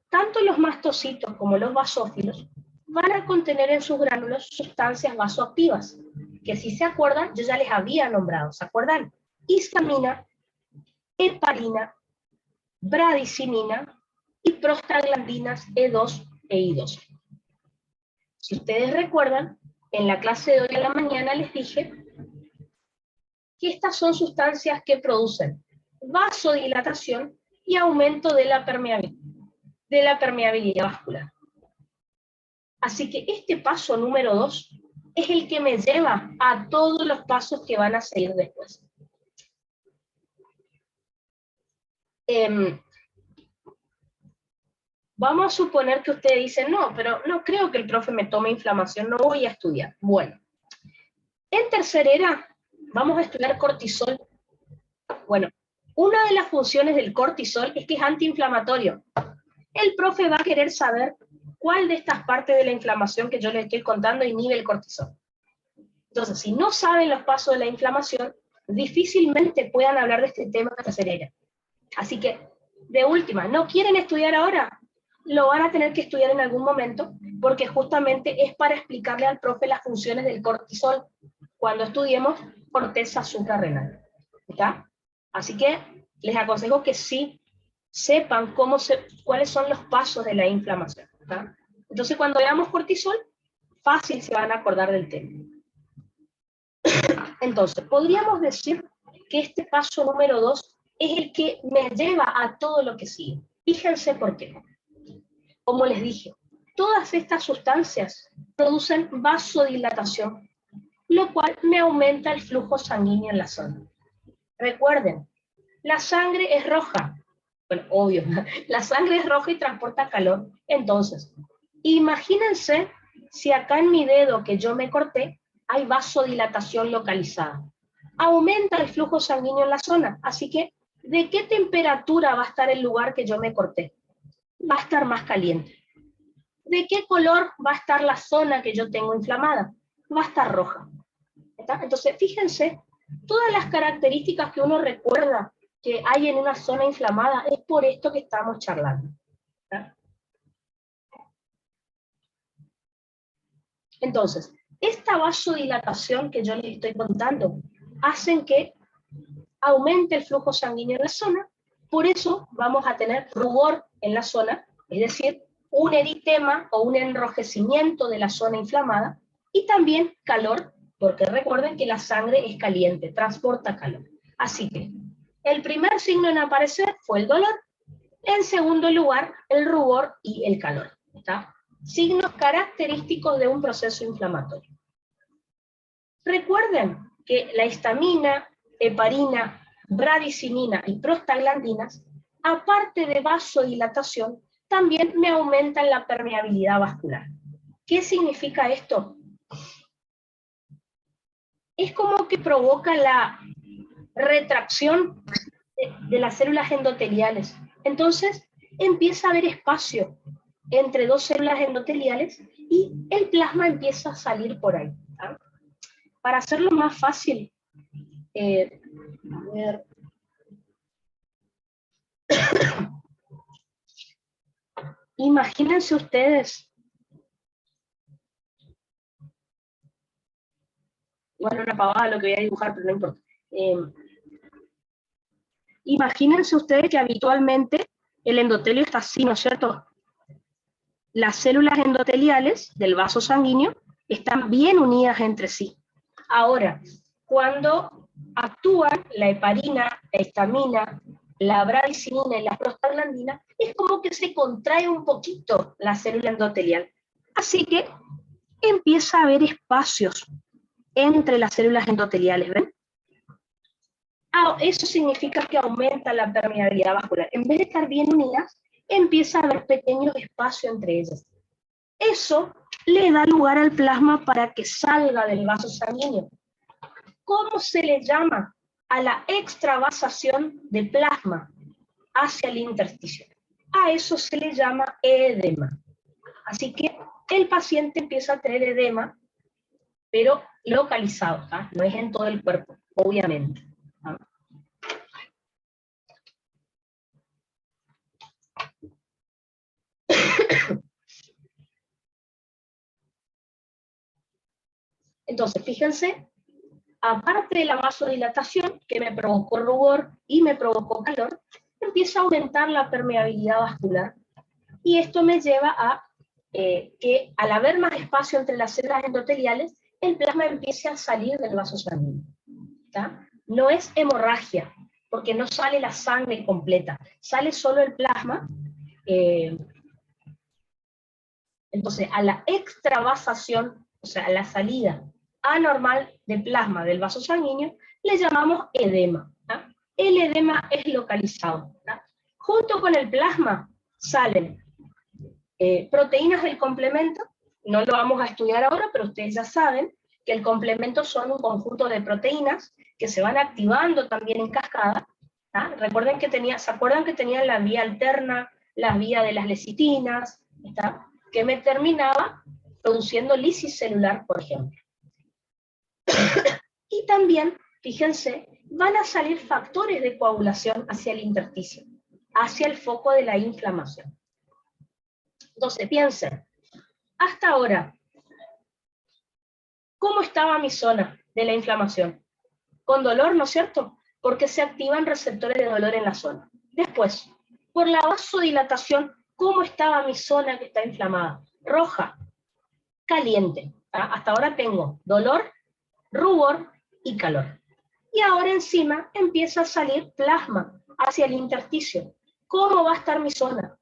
S1: Tanto los mastocitos como los basófilos van a contener en sus gránulos sustancias vasoactivas, que si se acuerdan, yo ya les había nombrado, ¿se acuerdan? Histamina, heparina, bradicimina y prostaglandinas E2 e I2. Si ustedes recuerdan, en la clase de hoy a la mañana les dije que estas son sustancias que producen vasodilatación y aumento de la permeabilidad vascular. Así que este paso número 2 es el que me lleva a todos los pasos que van a seguir después. Vamos a suponer que ustedes dicen, no, pero no creo que el profe me tome inflamación, no voy a estudiar. Bueno, en tercera vamos a estudiar cortisol. Bueno, una de las funciones del cortisol es que es antiinflamatorio. El profe va a querer saber cuál de estas partes de la inflamación que yo les estoy contando inhibe el cortisol. Entonces, si no saben los pasos de la inflamación, difícilmente puedan hablar de este tema en tercera. Así que, de última, ¿no quieren estudiar ahora? Lo van a tener que estudiar en algún momento, porque justamente es para explicarle al profe las funciones del cortisol cuando estudiemos corteza suprarrenal. ¿Está? Así que les aconsejo que sí sepan cuáles son los pasos de la inflamación. ¿Está? Entonces, cuando veamos cortisol, fácil se van a acordar del tema. Entonces, podríamos decir que este paso número 2 es el que me lleva a todo lo que sigue. Fíjense por qué. Como les dije, todas estas sustancias producen vasodilatación, lo cual me aumenta el flujo sanguíneo en la zona. Recuerden, la sangre es roja. Bueno, obvio, la sangre es roja y transporta calor. Entonces, imagínense si acá en mi dedo que yo me corté, hay vasodilatación localizada. Aumenta el flujo sanguíneo en la zona, así que, ¿de qué temperatura va a estar el lugar que yo me corté? Va a estar más caliente. ¿De qué color va a estar la zona que yo tengo inflamada? Va a estar roja. ¿Está? Entonces, fíjense, todas las características que uno recuerda que hay en una zona inflamada es por esto que estamos charlando. ¿Está? Entonces, esta vasodilatación que yo les estoy contando hacen que aumente el flujo sanguíneo en la zona, por eso vamos a tener rubor en la zona, es decir, un eritema o un enrojecimiento de la zona inflamada, y también calor, porque recuerden que la sangre es caliente, transporta calor. Así que, el primer signo en aparecer fue el dolor, en segundo lugar, el rubor y el calor. ¿Está? Signos característicos de un proceso inflamatorio. Recuerden que la histamina, heparina, bradicimina y prostaglandinas, aparte de vasodilatación, también me aumentan la permeabilidad vascular. ¿Qué significa esto? Es como que provoca la retracción de las células endoteliales. Entonces, empieza a haber espacio entre dos células endoteliales y el plasma empieza a salir por ahí. ¿Ah? Para hacerlo más fácil, a ver. Imagínense ustedes, bueno, una pavada lo que voy a dibujar, pero no importa. Imagínense ustedes que habitualmente el endotelio está así, ¿no es cierto? las células endoteliales del vaso sanguíneo están bien unidas entre sí. Ahora, cuando actúan la heparina, la histamina, la bradicitina y la prostaglandina, es como que se contrae un poquito la célula endotelial. Así que empieza a haber espacios entre las células endoteliales, ¿ven? Eso significa que aumenta la permeabilidad vascular. En vez de estar bien unidas, empieza a haber pequeños espacios entre ellas. Eso le da lugar al plasma para que salga del vaso sanguíneo. ¿Cómo se le llama a la extravasación de plasma hacia el intersticio? A eso se le llama edema. Así que el paciente empieza a tener edema, pero localizado, ¿tá? No es en todo el cuerpo, obviamente. ¿tá? Entonces, fíjense, aparte de la vasodilatación, que me provocó rubor y me provocó calor, empieza a aumentar la permeabilidad vascular. Y esto me lleva a que al haber más espacio entre las células endoteliales, el plasma empiece a salir del vaso sanguíneo. ¿tá? No es hemorragia, porque no sale la sangre completa, sale solo el plasma. Entonces, a la extravasación, o sea, a la salida anormal de plasma del vaso sanguíneo, le llamamos edema. ¿tá? El edema es localizado. ¿tá? Junto con el plasma salen proteínas del complemento, no lo vamos a estudiar ahora, pero ustedes ya saben que el complemento son un conjunto de proteínas que se van activando también en cascada. Recuerden que ¿se acuerdan que tenían la vía alterna, la vía de las lecitinas, ¿está? Que me terminaba produciendo lisis celular, por ejemplo. Y también, fíjense, van a salir factores de coagulación hacia el intersticio, hacia el foco de la inflamación. Entonces, piensen, hasta ahora, ¿cómo estaba mi zona de la inflamación? Con dolor, ¿no es cierto? Porque se activan receptores de dolor en la zona. Después, por la vasodilatación, ¿cómo estaba mi zona que está inflamada? Roja, caliente. Hasta ahora tengo dolor, rubor y calor. Y ahora encima empieza a salir plasma hacia el intersticio. ¿Cómo va a estar mi zona?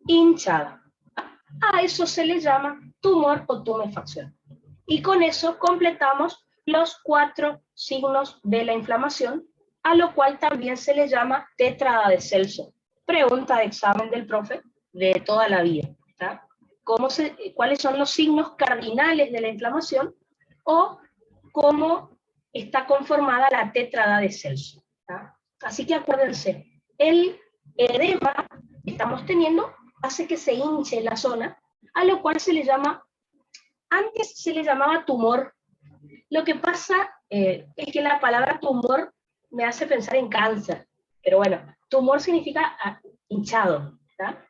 S1: Hinchada. A eso se le llama tumor o tumefacción. Y con eso completamos los 4 signos de la inflamación, a lo cual también se le llama tétrada de Celso. Pregunta de examen del profe de toda la vida. ¿tá? ¿Cuáles son los signos cardinales de la inflamación? O cómo está conformada la tétrada de Celso. ¿tá? Así que acuérdense, el edema que estamos teniendo hace que se hinche la zona, a lo cual se le llama, antes se le llamaba tumor. Lo que pasa es que la palabra tumor me hace pensar en cáncer, pero bueno, tumor significa hinchado. ¿tá?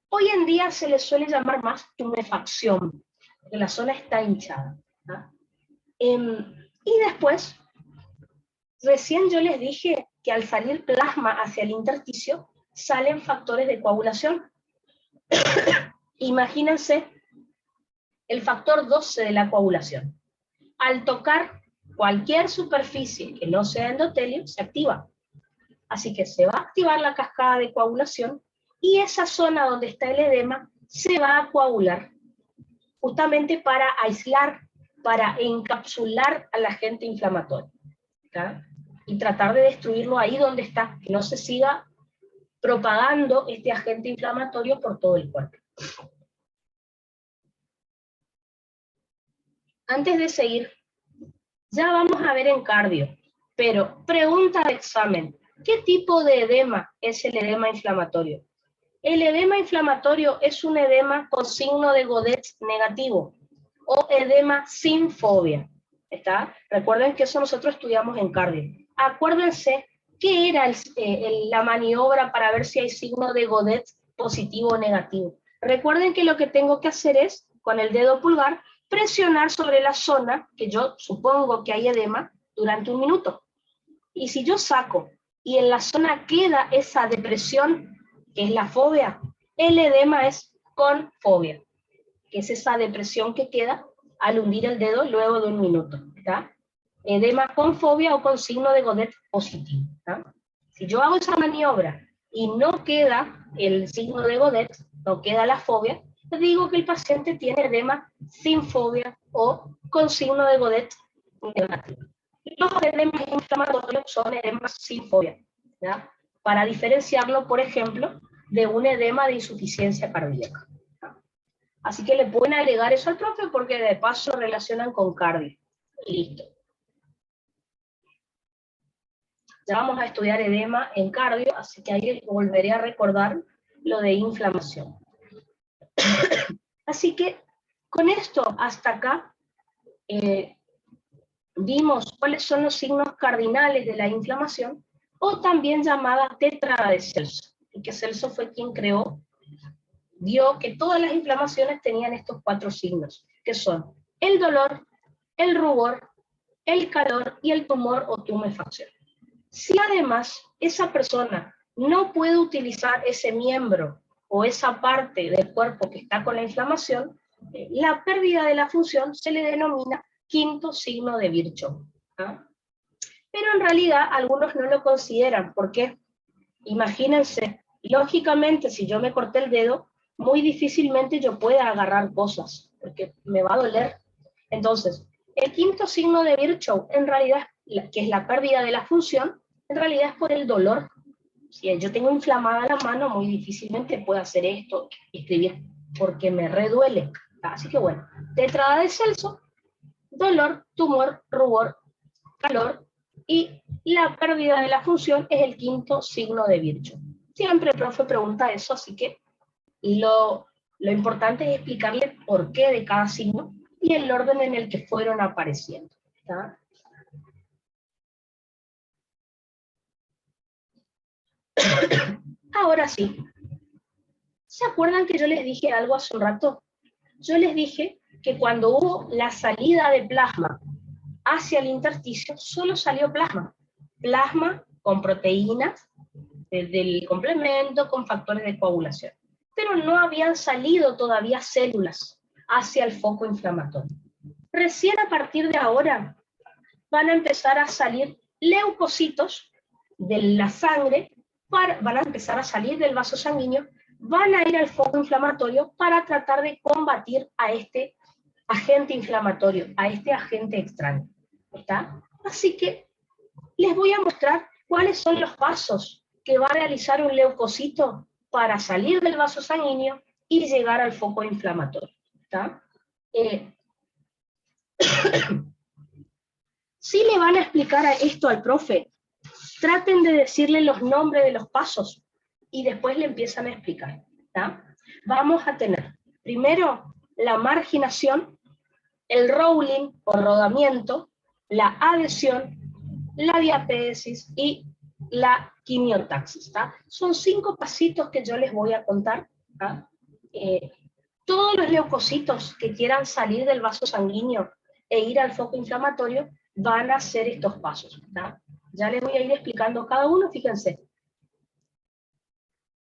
S1: Hoy en día se le suele llamar más tumefacción, porque la zona está hinchada. ¿tá? Y después, recién yo les dije que al salir plasma hacia el intersticio, salen factores de coagulación. Imagínense el factor 12 de la coagulación. Al tocar cualquier superficie que no sea endotelio, se activa. Así que se va a activar la cascada de coagulación y esa zona donde está el edema se va a coagular, justamente para aislar, para encapsular al agente inflamatorio. ¿tá? Y tratar de destruirlo ahí donde está, que no se siga propagando este agente inflamatorio por todo el cuerpo. Antes de seguir, ya vamos a ver en cardio, pero pregunta de examen, ¿qué tipo de edema es el edema inflamatorio? El edema inflamatorio es un edema con signo de Godet negativo, o edema sin fobia. ¿Está? Recuerden que eso nosotros estudiamos en cardio. Acuérdense qué era la maniobra para ver si hay signo de Godet positivo o negativo. Recuerden que lo que tengo que hacer es, con el dedo pulgar, presionar sobre la zona, que yo supongo que hay edema, durante 1 minuto. Y si yo saco y en la zona queda esa depresión, que es la fobia, el edema es con fobia. que es esa depresión que queda al hundir el dedo luego de 1 minuto. ¿Está? Edema con fobia o con signo de Godet positivo. ¿Está? Si yo hago esa maniobra y no queda el signo de Godet, no queda la fobia, digo que el paciente tiene edema sin fobia o con signo de Godet negativo. Los edemas inflamatorios son edemas sin fobia, ¿ya? Para diferenciarlo, por ejemplo, de un edema de insuficiencia cardíaca. ¿Ya? Así que le pueden agregar eso al profe porque de paso lo relacionan con cardio. Listo. Ya vamos a estudiar edema en cardio, así que ahí volveré a recordar lo de inflamación. Así que con esto hasta acá vimos cuáles son los signos cardinales de la inflamación, o también llamada tétrada de Celso, y que Celso fue quien vio que todas las inflamaciones tenían estos 4 signos, que son el dolor, el rubor, el calor y el tumor o tumefacción. Si además esa persona no puede utilizar ese miembro o esa parte del cuerpo que está con la inflamación, la pérdida de la función se le denomina 5º signo de Virchow. ¿Ah? Pero en realidad algunos no lo consideran, porque imagínense, lógicamente si yo me corté el dedo, muy difícilmente yo pueda agarrar cosas, porque me va a doler. Entonces, el 5º signo de Virchow, en realidad, que es la pérdida de la función, en realidad es por el dolor. Si yo tengo inflamada la mano, muy difícilmente puedo hacer esto, escribir, porque me reduele. Así que bueno, tétrada de Celso, dolor, tumor, rubor, calor, y la pérdida de la función es el 5º signo de Virchow. Siempre el profe pregunta eso, así que lo importante es explicarle por qué de cada signo y el orden en el que fueron apareciendo. ¿Está? Ahora sí, ¿se acuerdan que yo les dije algo hace un rato? Yo les dije que cuando hubo la salida de plasma hacia el intersticio, solo salió plasma. Plasma con proteínas del complemento, con factores de coagulación. Pero no habían salido todavía células hacia el foco inflamatorio. Recién a partir de ahora van a empezar a salir leucocitos de la sangre, van a empezar a salir del vaso sanguíneo, van a ir al foco inflamatorio para tratar de combatir a este agente inflamatorio, a este agente extraño. ¿Está? Así que les voy a mostrar cuáles son los pasos que va a realizar un leucocito para salir del vaso sanguíneo y llegar al foco inflamatorio. ¿Está? Si le van a explicar esto al profe, traten de decirle los nombres de los pasos y después le empiezan a explicar. ¿Está? Vamos a tener primero la marginación, el rolling o rodamiento, la adhesión, la diapédesis y la quimiotaxis. ¿Tá? Son 5 pasitos que yo les voy a contar. Todos los leucocitos que quieran salir del vaso sanguíneo e ir al foco inflamatorio van a hacer estos pasos. ¿Tá? Ya les voy a ir explicando cada uno, fíjense.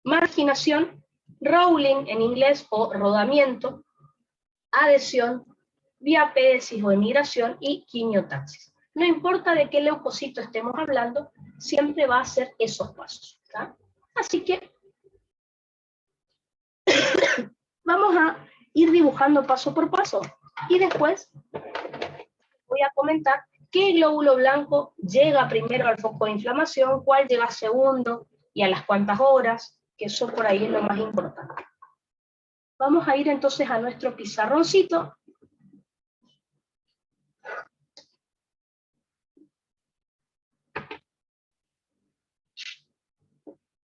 S1: Marginación, rolling en inglés o rodamiento, adhesión, diapédesis o emigración y quimiotaxis. No importa de qué leucocito estemos hablando, siempre va a ser esos pasos. ¿Tá? Así que vamos a ir dibujando paso por paso y después voy a comentar qué glóbulo blanco llega primero al foco de inflamación, cuál llega segundo y a las cuántas horas, que eso por ahí es lo más importante. Vamos a ir entonces a nuestro pizarroncito.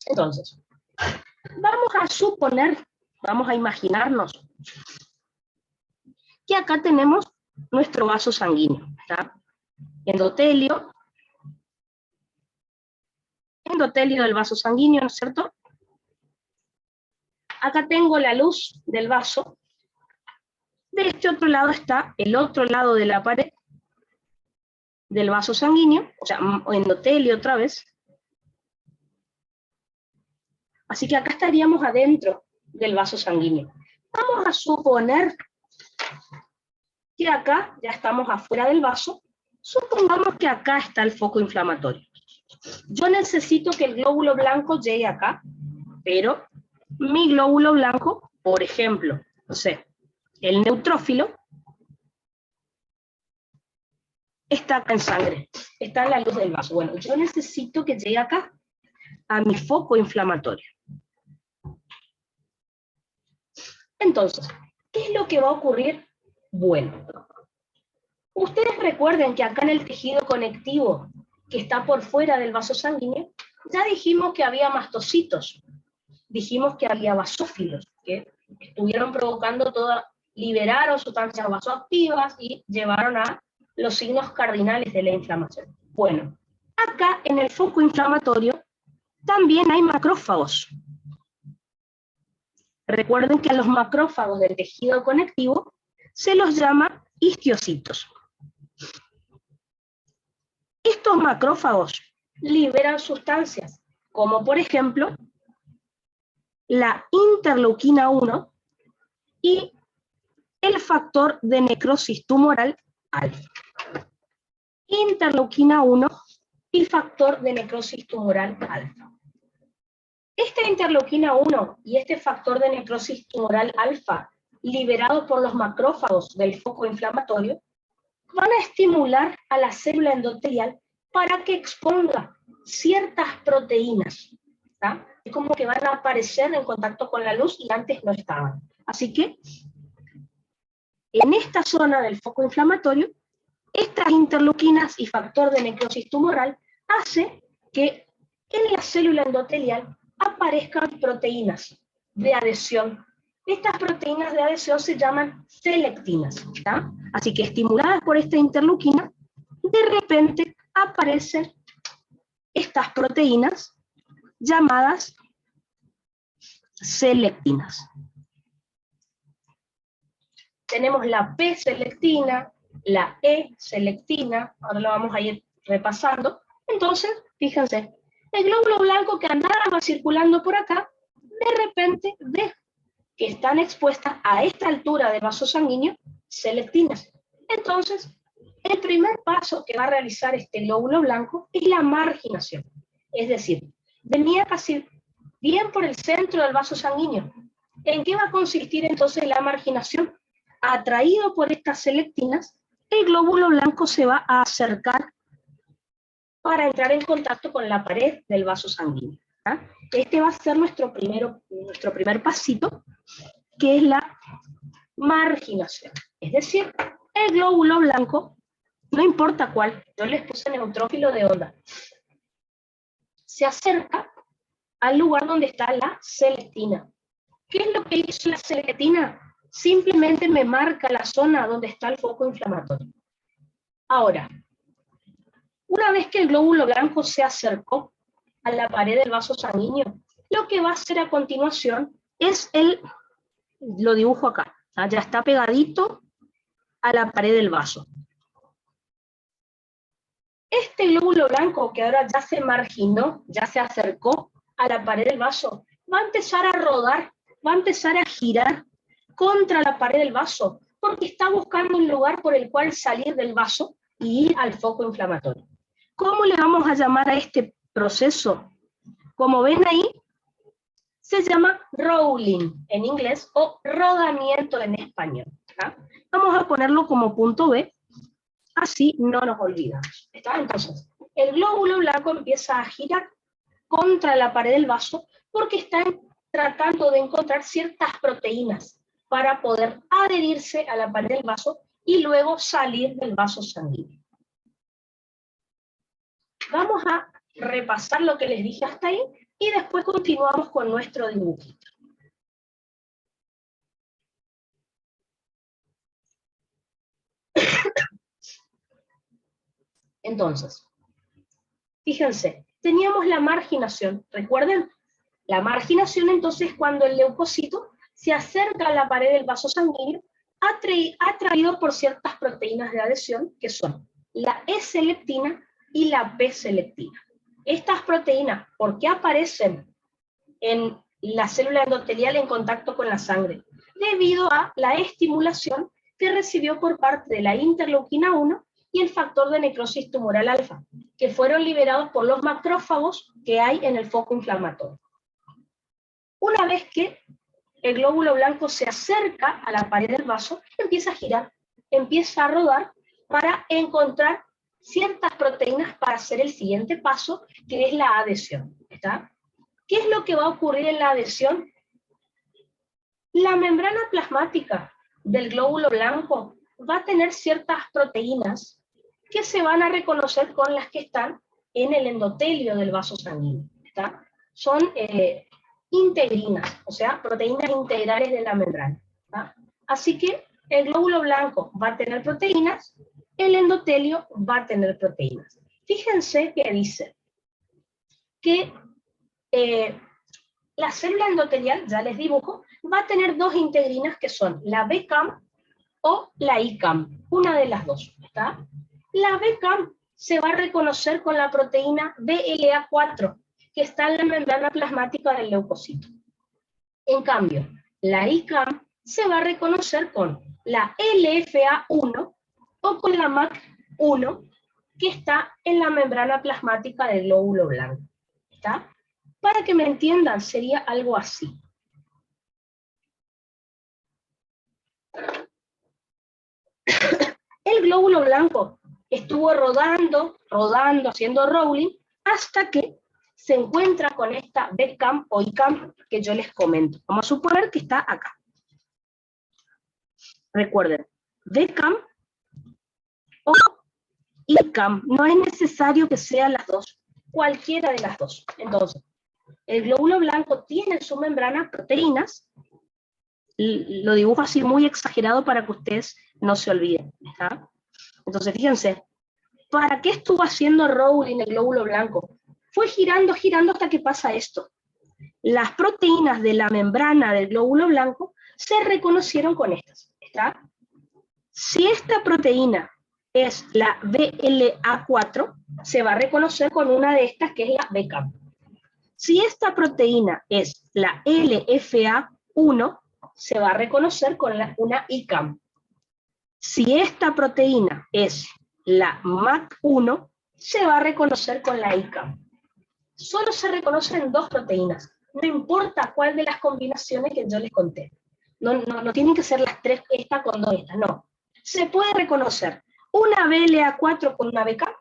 S1: Entonces, vamos a suponer, vamos a imaginarnos que acá tenemos nuestro vaso sanguíneo. ¿Tá? Endotelio del vaso sanguíneo, ¿no es cierto? Acá tengo la luz del vaso. De este otro lado está el otro lado de la pared del vaso sanguíneo, o sea, endotelio otra vez. Así que acá estaríamos adentro del vaso sanguíneo. Vamos a suponer que acá ya estamos afuera del vaso. Supongamos que acá está el foco inflamatorio. Yo necesito que el glóbulo blanco llegue acá, pero mi glóbulo blanco, por ejemplo, no sé, el neutrófilo, está acá en sangre, está en la luz del vaso. Bueno, yo necesito que llegue acá, a mi foco inflamatorio. Entonces, ¿qué es lo que va a ocurrir? Bueno, ustedes recuerden que acá en el tejido conectivo, que está por fuera del vaso sanguíneo, ya dijimos que había mastocitos, dijimos que había basófilos, que estuvieron provocando liberaron sustancias vasoactivas y llevaron a los signos cardinales de la inflamación. Bueno, acá en el foco inflamatorio también hay macrófagos. Recuerden que a los macrófagos del tejido conectivo se los llama histiocitos. Estos macrófagos liberan sustancias, como por ejemplo la interleuquina 1 y el factor de necrosis tumoral alfa. Interleuquina 1 y factor de necrosis tumoral alfa. Esta interleuquina 1 y este factor de necrosis tumoral alfa, liberados por los macrófagos del foco inflamatorio, van a estimular a la célula endotelial para que exponga ciertas proteínas. ¿Tá? Es como que van a aparecer en contacto con la luz y antes no estaban. Así que, en esta zona del foco inflamatorio, estas interleuquinas y factor de necrosis tumoral hace que en la célula endotelial aparezcan proteínas de adhesión. Estas proteínas de adhesión se llaman selectinas. ¿Tá? Así que estimuladas por esta interleuquina, de repente aparecen estas proteínas llamadas selectinas. Tenemos la P-selectina, la E-selectina, ahora lo vamos a ir repasando. Entonces, fíjense, el glóbulo blanco que andaba circulando por acá, de repente ve que están expuestas a esta altura del vaso sanguíneo selectinas. Entonces, el primer paso que va a realizar este glóbulo blanco es la marginación. Es decir, venía casi bien por el centro del vaso sanguíneo. ¿En qué va a consistir entonces la marginación? Atraído por estas selectinas, el glóbulo blanco se va a acercar para entrar en contacto con la pared del vaso sanguíneo. ¿Ah? Este va a ser nuestro primer pasito, que es la marginación. Es decir, el glóbulo blanco, no importa cuál, yo les puse neutrófilo de onda, se acerca al lugar donde está la selectina. ¿Qué es lo que hizo la selectina? Simplemente me marca la zona donde está el foco inflamatorio. Ahora, una vez que el glóbulo blanco se acercó a la pared del vaso sanguíneo, lo que va a hacer a continuación es lo dibujo acá, ¿tá? Ya está pegadito a la pared del vaso. Este glóbulo blanco que ahora ya se marginó, ya se acercó a la pared del vaso, va a empezar a rodar, va a empezar a girar contra la pared del vaso, porque está buscando un lugar por el cual salir del vaso y ir al foco inflamatorio. ¿Cómo le vamos a llamar a este proceso? Como ven ahí, se llama rolling en inglés o rodamiento en español. ¿Tá? Vamos a ponerlo como punto B, así no nos olvidamos. ¿Está? Entonces, el glóbulo blanco empieza a girar contra la pared del vaso porque está tratando de encontrar ciertas proteínas para poder adherirse a la pared del vaso y luego salir del vaso sanguíneo. Vamos a repasar lo que les dije hasta ahí y después continuamos con nuestro dibujito. Entonces, fíjense, teníamos la marginación, ¿recuerden? La marginación entonces cuando el leucocito se acerca a la pared del vaso sanguíneo atraído por ciertas proteínas de adhesión que son la E-selectina y la P-selectina. Estas proteínas, ¿por qué aparecen en la célula endotelial en contacto con la sangre? Debido a la estimulación que recibió por parte de la interleuquina 1 y el factor de necrosis tumoral alfa, que fueron liberados por los macrófagos que hay en el foco inflamatorio. Una vez que el glóbulo blanco se acerca a la pared del vaso, empieza a girar, empieza a rodar para encontrar ciertas proteínas para hacer el siguiente paso, que es la adhesión. ¿Está? ¿Qué es lo que va a ocurrir en la adhesión? La membrana plasmática del glóbulo blanco va a tener ciertas proteínas que se van a reconocer con las que están en el endotelio del vaso sanguíneo. ¿Está? Son integrinas, o sea, proteínas integrales de la membrana. ¿Está? Así que el glóbulo blanco va a tener proteínas, el endotelio va a tener proteínas. Fíjense que dice que la célula endotelial, ya les dibujo, va a tener dos integrinas que son la BCAM o la ICAM, una de las dos. ¿Está? La BCAM se va a reconocer con la proteína BLA4, que está en la membrana plasmática del leucocito. En cambio, la ICAM se va a reconocer con la LFA1 o con la MAC1, que está en la membrana plasmática del glóbulo blanco. ¿Está? Para que me entiendan, sería algo así. El glóbulo blanco estuvo rodando, haciendo rolling, hasta que se encuentra con esta BCAM o ICAM que yo les comento. Vamos a suponer que está acá. Recuerden, BCAM o ICAM, no es necesario que sean las dos, cualquiera de las dos. Entonces, el glóbulo blanco tiene en su membrana proteínas, lo dibujo así muy exagerado para que ustedes no se olviden. ¿Está? Entonces, fíjense, ¿para qué estuvo haciendo rolling el glóbulo blanco? Fue girando, girando hasta que pasa esto. Las proteínas de la membrana del glóbulo blanco se reconocieron con estas. ¿Está? Si esta proteína es la BLA4, se va a reconocer con una de estas que es la BCAM. Si esta proteína es la LFA1, se va a reconocer con una ICAM. Si esta proteína es la MAC1, se va a reconocer con la ICAM. Solo se reconocen dos proteínas, no importa cuál de las combinaciones que yo les conté. No tienen que ser las tres, esta con dos estas, no. Se puede reconocer una BLA4 con una BCAM,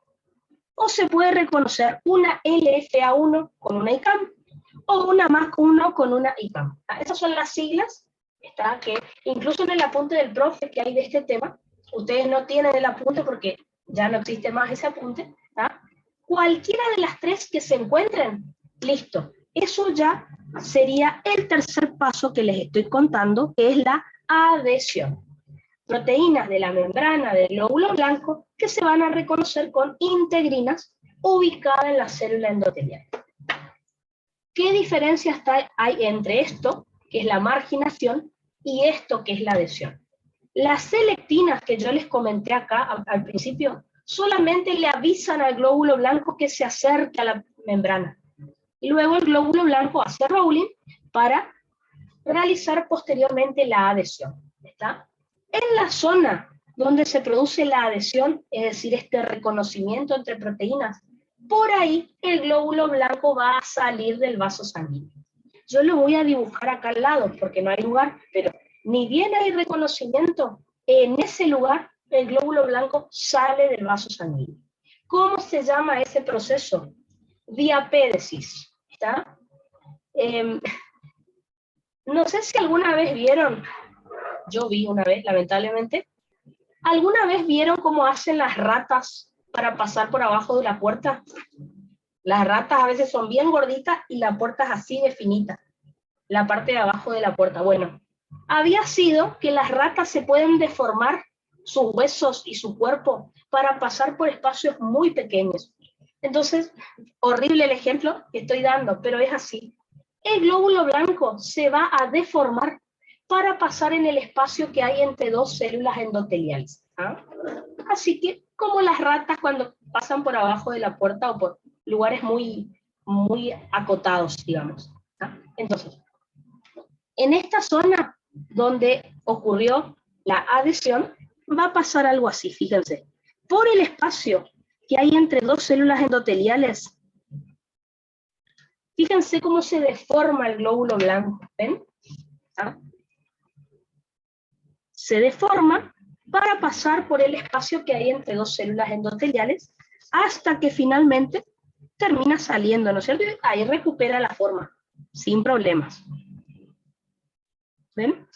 S1: o se puede reconocer una LFA1 con una ICAM, o una MAC1 con una ICAM. Esas son las siglas, ¿está? Que incluso en el apunte del profe que hay de este tema, ustedes no tienen el apunte porque ya no existe más ese apunte, ¿está? Cualquiera de las tres que se encuentren, listo. Eso ya sería el tercer paso que les estoy contando, que es la adhesión. Proteínas de la membrana del glóbulo blanco que se van a reconocer con integrinas ubicadas en la célula endotelial. ¿Qué diferencias hay entre esto, que es la marginación, y esto, que es la adhesión? Las selectinas que yo les comenté acá al principio solamente le avisan al glóbulo blanco que se acerque a la membrana. Y luego el glóbulo blanco hace rolling para realizar posteriormente la adhesión. ¿Está? En la zona donde se produce la adhesión, es decir, este reconocimiento entre proteínas, por ahí el glóbulo blanco va a salir del vaso sanguíneo. Yo lo voy a dibujar acá al lado porque no hay lugar, pero ni bien hay reconocimiento, en ese lugar el glóbulo blanco sale del vaso sanguíneo. ¿Cómo se llama ese proceso? Diapédesis. ¿Está? No sé si alguna vez vieron, yo vi una vez, lamentablemente, ¿alguna vez vieron cómo hacen las ratas para pasar por abajo de la puerta? Las ratas a veces son bien gorditas y la puerta es así de finita, la parte de abajo de la puerta. Bueno, había sido que las ratas se pueden deformar sus huesos y su cuerpo para pasar por espacios muy pequeños. Entonces, horrible el ejemplo que estoy dando, pero es así. El glóbulo blanco se va a deformar para pasar en el espacio que hay entre dos células endoteliales. ¿Ah? Así que, como las ratas cuando pasan por abajo de la puerta o por lugares muy acotados, digamos. ¿Ah? Entonces, en esta zona donde ocurrió la adhesión, va a pasar algo así, fíjense. Por el espacio que hay entre dos células endoteliales, fíjense cómo se deforma el glóbulo blanco, ¿ven? ¿Ah? Se deforma para pasar por el espacio que hay entre dos células endoteliales, hasta que finalmente termina saliendo, ¿no es cierto? Ahí recupera la forma, sin problemas. ¿Ven?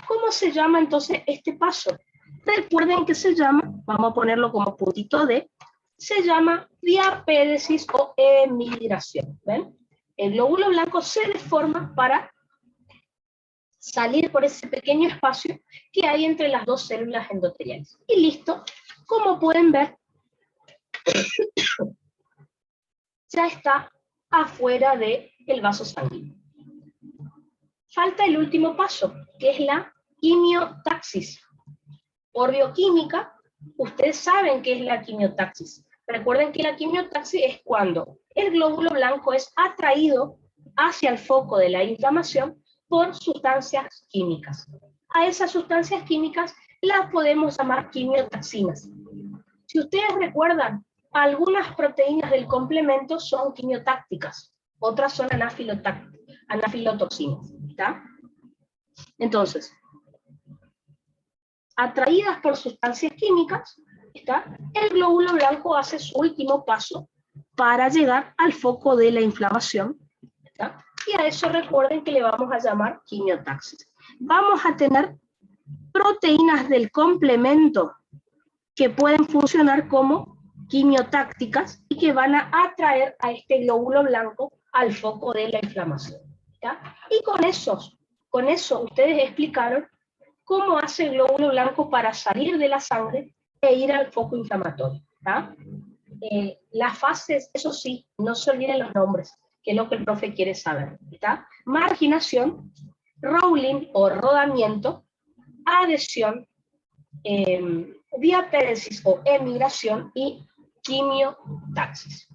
S1: ¿Cómo se llama entonces este paso? Recuerden que se llama, vamos a ponerlo como puntito D, se llama diapéresis o emigración. ¿Ven? El glóbulo blanco se deforma para salir por ese pequeño espacio que hay entre las dos células endoteliales. Y listo, como pueden ver, ya está afuera del vaso sanguíneo. Falta el último paso, que es la quimiotaxis. Por bioquímica, ustedes saben qué es la quimiotaxis. Recuerden que la quimiotaxis es cuando el glóbulo blanco es atraído hacia el foco de la inflamación por sustancias químicas. A esas sustancias químicas las podemos llamar quimiotaxinas. Si ustedes recuerdan, algunas proteínas del complemento son quimiotácticas, otras son anafilotoxinas. ¿Está? Entonces, atraídas por sustancias químicas, ¿está? El glóbulo blanco hace su último paso para llegar al foco de la inflamación, ¿está? Y a eso recuerden que le vamos a llamar quimiotaxis. Vamos a tener proteínas del complemento que pueden funcionar como quimiotácticas y que van a atraer a este glóbulo blanco al foco de la inflamación, ¿está? Y con eso ustedes explicaron cómo hace el glóbulo blanco para salir de la sangre e ir al foco inflamatorio. ¿Tá? Las fases, eso sí, no se olviden los nombres, que es lo que el profe quiere saber. ¿Tá? Marginación, rolling o rodamiento, adhesión, diapéresis o emigración y quimiotaxis.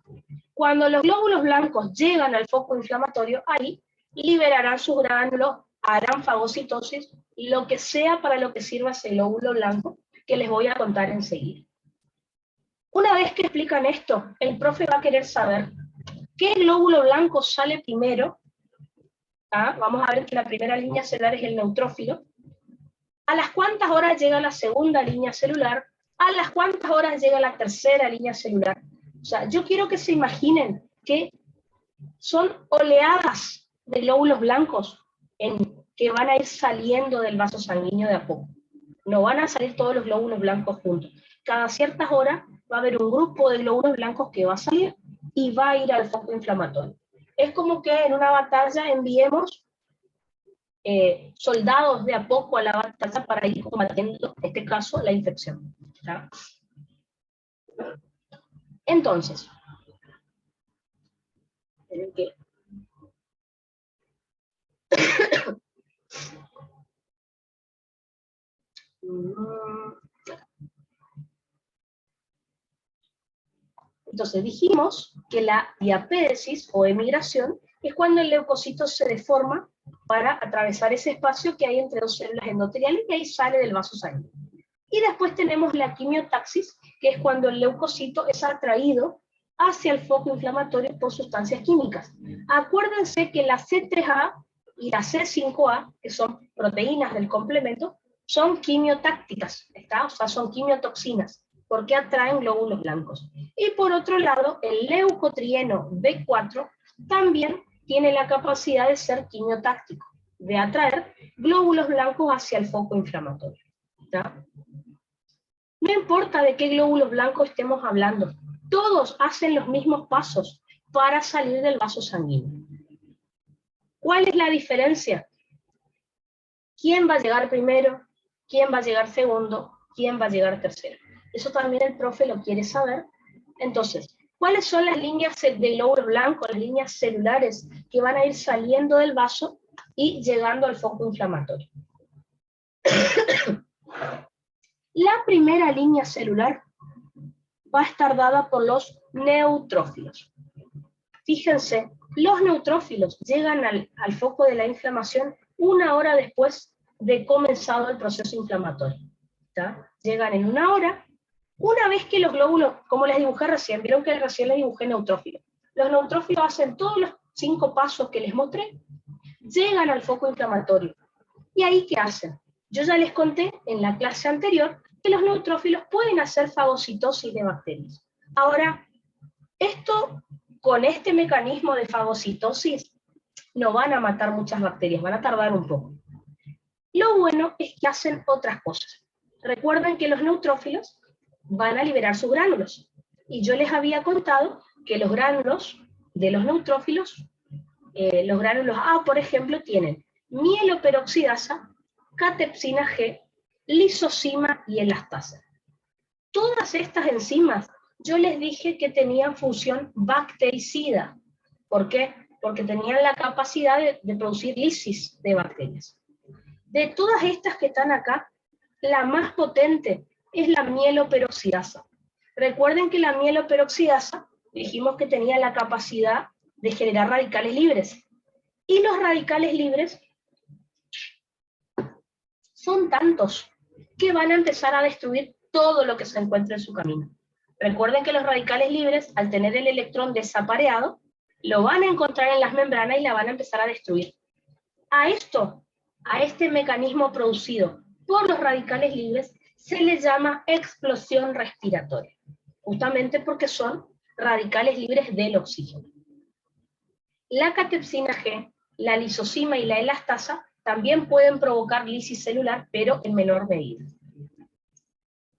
S1: Cuando los glóbulos blancos llegan al foco inflamatorio, ahí liberarán sus gránulos, harán fagocitosis, lo que sea para lo que sirva ese glóbulo blanco, que les voy a contar enseguida. Una vez que explican esto, el profe va a querer saber qué glóbulo blanco sale primero. ¿Ah? Vamos a ver que la primera línea celular es el neutrófilo. ¿A las cuántas horas llega la segunda línea celular? ¿A las cuántas horas llega la tercera línea celular? O sea, yo quiero que se imaginen que son oleadas de glóbulos blancos que van a ir saliendo del vaso sanguíneo de a poco. No van a salir todos los glóbulos blancos juntos. Cada ciertas horas va a haber un grupo de glóbulos blancos que va a salir y va a ir al foco inflamatorio. Es como que en una batalla enviemos soldados de a poco a la batalla para ir combatiendo, en este caso, la infección. ¿Tá? Entonces, entonces dijimos que la diapéresis o emigración es cuando el leucocito se deforma para atravesar ese espacio que hay entre dos células endoteliales y ahí sale del vaso sanguíneo. Y después tenemos la quimiotaxis, que es cuando el leucocito es atraído hacia el foco inflamatorio por sustancias químicas. Acuérdense que la C3A y la C5A, que son proteínas del complemento, son quimiotácticas, ¿está? O sea, son quimiotoxinas, porque atraen glóbulos blancos. Y por otro lado, el leucotrieno B4 también tiene la capacidad de ser quimiotáctico, de atraer glóbulos blancos hacia el foco inflamatorio. ¿Está? No importa de qué glóbulos blancos estemos hablando, todos hacen los mismos pasos para salir del vaso sanguíneo. ¿Cuál es la diferencia? ¿Quién va a llegar primero? ¿Quién va a llegar segundo? ¿Quién va a llegar tercero? Eso también el profe lo quiere saber. Entonces, ¿cuáles son las líneas de glóbulos blancos, las líneas celulares que van a ir saliendo del vaso y llegando al foco inflamatorio? La primera línea celular va a estar dada por los neutrófilos. Fíjense, los neutrófilos llegan al foco de la inflamación 1 hora después de comenzado el proceso inflamatorio. ¿Está? Llegan en 1 hora. Una vez que los glóbulos, como les dibujé recién, vieron que recién les dibujé neutrófilos. Los neutrófilos hacen todos los 5 pasos que les mostré, llegan al foco inflamatorio. ¿Y ahí qué hacen? Yo ya les conté en la clase anterior que los neutrófilos pueden hacer fagocitosis de bacterias. Ahora, con este mecanismo de fagocitosis no van a matar muchas bacterias, van a tardar un poco. Lo bueno es que hacen otras cosas. Recuerden que los neutrófilos van a liberar sus gránulos. Y yo les había contado que los gránulos de los neutrófilos, los gránulos A, por ejemplo, tienen mieloperoxidasa, catepsina G, lisosima y elastasa. Todas estas enzimas, yo les dije que tenían función bactericida. ¿Por qué? Porque tenían la capacidad de producir lisis de bacterias. De todas estas que están acá, la más potente es la mieloperoxidasa. Recuerden que la mieloperoxidasa, dijimos que tenía la capacidad de generar radicales libres. Y los radicales libres son tantos que van a empezar a destruir todo lo que se encuentre en su camino. Recuerden que los radicales libres, al tener el electrón desapareado, lo van a encontrar en las membranas y la van a empezar a destruir. A este mecanismo producido por los radicales libres, se le llama explosión respiratoria, justamente porque son radicales libres del oxígeno. La catepsina G, la lisosima y la elastasa también pueden provocar lisis celular, pero en menor medida.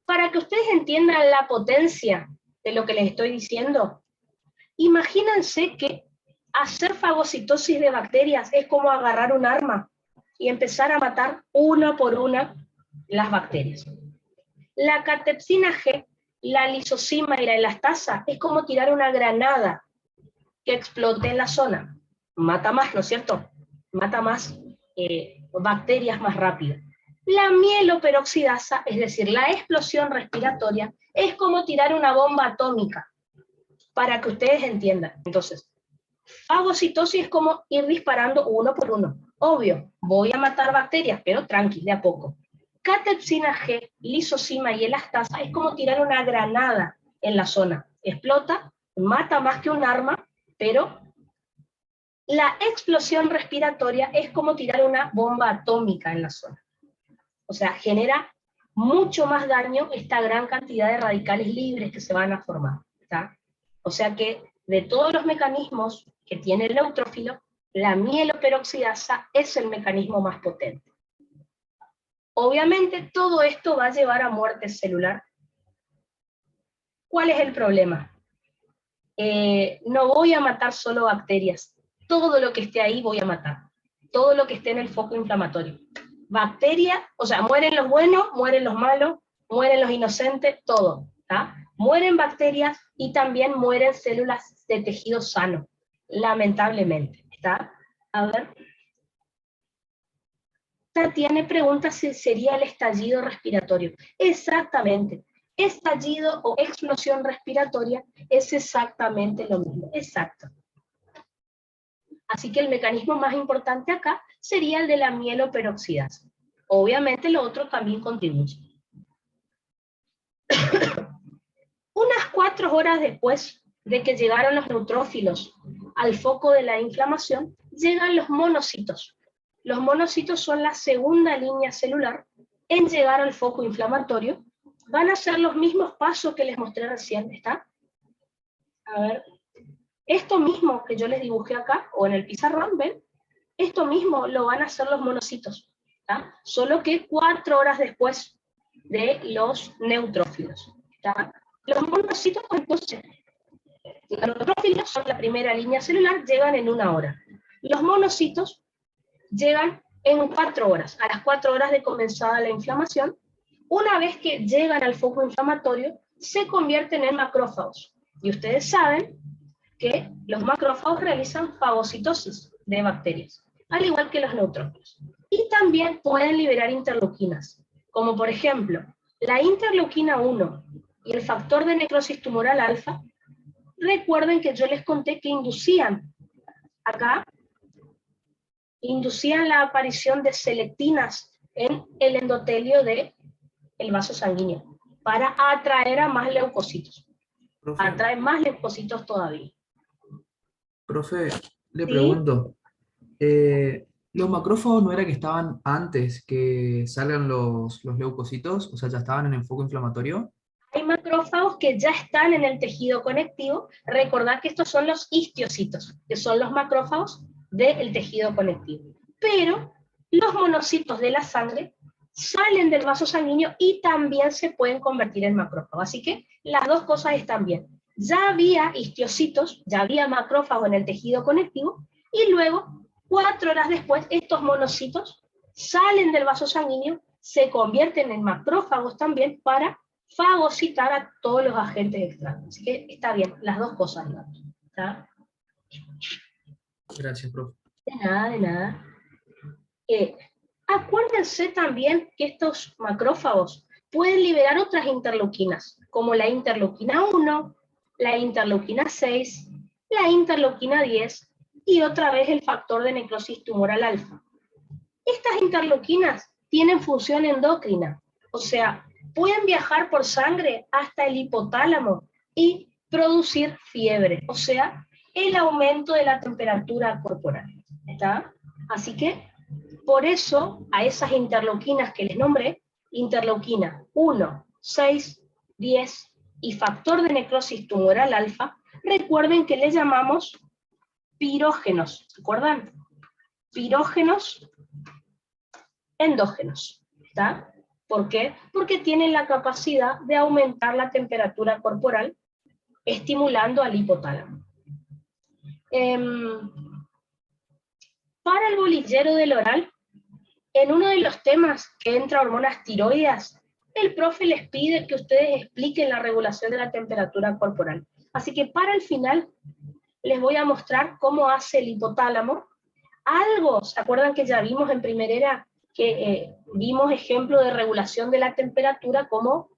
S1: Para que ustedes entiendan la potencia de lo que les estoy diciendo, imagínense que hacer fagocitosis de bacterias es como agarrar un arma y empezar a matar una por una las bacterias. La catepsina G, la lisosima y la elastasa es como tirar una granada que explote en la zona. Mata más, ¿no es cierto? Mata más bacterias más rápido. La mieloperoxidasa, es decir, la explosión respiratoria, es como tirar una bomba atómica, para que ustedes entiendan. Entonces, fagocitosis es como ir disparando uno por uno. Obvio, voy a matar bacterias, pero tranqui, de a poco. Catepsina G, lisosima y elastasa es como tirar una granada en la zona. Explota, mata más que un arma, pero la explosión respiratoria es como tirar una bomba atómica en la zona. O sea, genera mucho más daño esta gran cantidad de radicales libres que se van a formar, ¿está? O sea que de todos los mecanismos que tiene el neutrófilo, la mieloperoxidasa es el mecanismo más potente. Obviamente todo esto va a llevar a muerte celular. ¿Cuál es el problema? No voy a matar solo bacterias, todo lo que esté ahí voy a matar, todo lo que esté en el foco inflamatorio. Bacterias, o sea, mueren los buenos, mueren los malos, mueren los inocentes, todo, ¿tá? Mueren bacterias y también mueren células de tejido sano, lamentablemente, ¿está? A ver. Tiene preguntas si sería el estallido respiratorio. Exactamente. Estallido o explosión respiratoria es exactamente lo mismo. Exacto. Así que el mecanismo más importante acá sería el de la mieloperoxidasa. Obviamente lo otro también contribuye. Unas 4 horas después de que llegaron los neutrófilos al foco de la inflamación, llegan los monocitos. Los monocitos son la segunda línea celular en llegar al foco inflamatorio. Van a hacer los mismos pasos que les mostré recién, ¿está? A ver, esto mismo que yo les dibujé acá, o en el pizarrón, ¿ven? Esto mismo lo van a hacer los monocitos, ¿está? Solo que 4 horas después de los neutrófilos, ¿está? Los monocitos, entonces, los neutrófilos son la primera línea celular, llegan en 1 hora. Los monocitos llegan en 4 horas, a las 4 horas de comenzada la inflamación. Una vez que llegan al foco inflamatorio, se convierten en macrófagos. Y ustedes saben que los macrófagos realizan fagocitosis de bacterias, al igual que los neutrófilos. Y también pueden liberar interleuquinas, como por ejemplo, la interleuquina 1 y el factor de necrosis tumoral alfa. Recuerden que yo les conté que inducían la aparición de selectinas el endotelio del vaso sanguíneo, para atraer a más leucocitos.
S2: Profe,
S1: Atrae más leucocitos todavía.
S2: profe, le
S1: ¿Sí?
S2: pregunto, ¿los macrófagos no era que estaban antes que salgan los leucocitos? O sea, ¿ya estaban en el foco inflamatorio?
S1: Hay macrófagos que ya están en el tejido conectivo. Recordad que estos son los histiocitos, que son los macrófagos del tejido conectivo. Pero los monocitos de la sangre salen del vaso sanguíneo y también se pueden convertir en macrófagos. Así que las dos cosas están bien. Ya había histiocitos, ya había macrófagos en el tejido conectivo, y luego, 4 horas después, estos monocitos salen del vaso sanguíneo, se convierten en macrófagos también para fagocitar a todos los agentes extraños. Así que está bien, las dos cosas, ¿no? ¿Está?
S2: Gracias, profe.
S1: De nada, de nada. Acuérdense también que estos macrófagos pueden liberar otras interleuquinas, como la interleuquina 1, la interleuquina 6, la interleuquina 10 y otra vez el factor de necrosis tumoral alfa. Estas interleuquinas tienen función endocrina, o sea, pueden viajar por sangre hasta el hipotálamo y producir fiebre, o sea, el aumento de la temperatura corporal. ¿Está? Así que, por eso, a esas interleuquinas que les nombré, interleuquina 1, 6, 10 y factor de necrosis tumoral alfa, recuerden que les llamamos pirógenos, ¿se acuerdan? Pirógenos endógenos, ¿está? ¿Por qué? Porque tienen la capacidad de aumentar la temperatura corporal, estimulando al hipotálamo. Para el bolillero del oral, en uno de los temas que entra hormonas tiroides, el profe les pide que ustedes expliquen la regulación de la temperatura corporal. Así que para el final les voy a mostrar cómo hace el hipotálamo. Algo, ¿se acuerdan que ya vimos en primera que vimos ejemplo de regulación de la temperatura como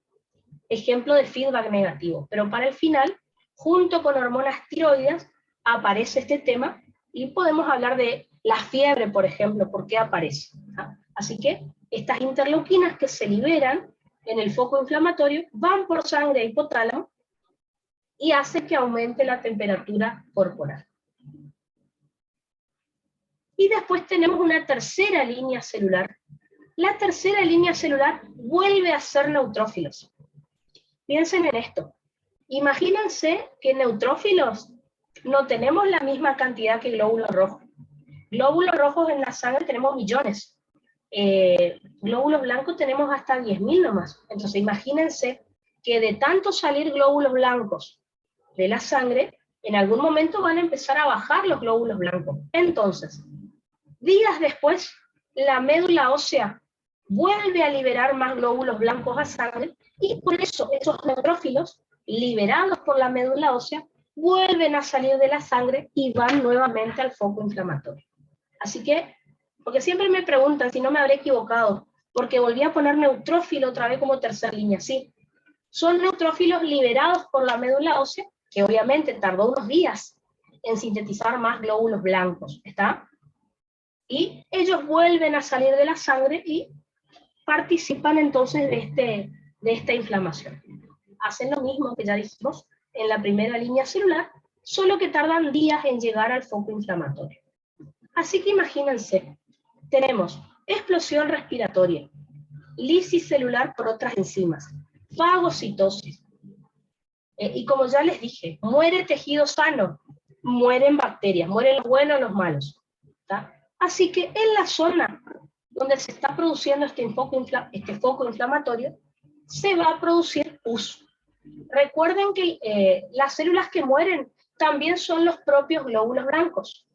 S1: ejemplo de feedback negativo? Pero para el final, junto con hormonas tiroides, aparece este tema y podemos hablar de la fiebre, por ejemplo, por qué aparece. ¿Ah? Así que estas interleuquinas que se liberan en el foco inflamatorio van por sangre a hipotálamo y hacen que aumente la temperatura corporal. Y después tenemos una tercera línea celular. La tercera línea celular vuelve a ser neutrófilos. Piensen en esto. Imagínense que neutrófilos no tenemos la misma cantidad que glóbulos rojos. Glóbulos rojos en la sangre tenemos millones. Glóbulos blancos tenemos hasta 10.000 nomás. Entonces imagínense que de tanto salir glóbulos blancos de la sangre, en algún momento van a empezar a bajar los glóbulos blancos. Entonces, días después, la médula ósea vuelve a liberar más glóbulos blancos a sangre, y por eso esos neutrófilos, liberados por la médula ósea, vuelven a salir de la sangre y van nuevamente al foco inflamatorio. Así que, porque siempre me preguntan si no me habré equivocado, porque volví a poner neutrófilo otra vez como tercera línea. Sí, son neutrófilos liberados por la médula ósea, que obviamente tardó unos días en sintetizar más glóbulos blancos, ¿está? Y ellos vuelven a salir de la sangre y participan entonces de esta inflamación. Hacen lo mismo que ya dijimos en la primera línea celular, solo que tardan días en llegar al foco inflamatorio. Así que imagínense, tenemos explosión respiratoria, lisis celular por otras enzimas, fagocitosis, y como ya les dije, muere tejido sano, mueren bacterias, mueren los buenos y los malos, ¿tá? Así que en la zona donde se está produciendo este foco inflamatorio, se va a producir pus. Recuerden que las células que mueren también son los propios glóbulos blancos.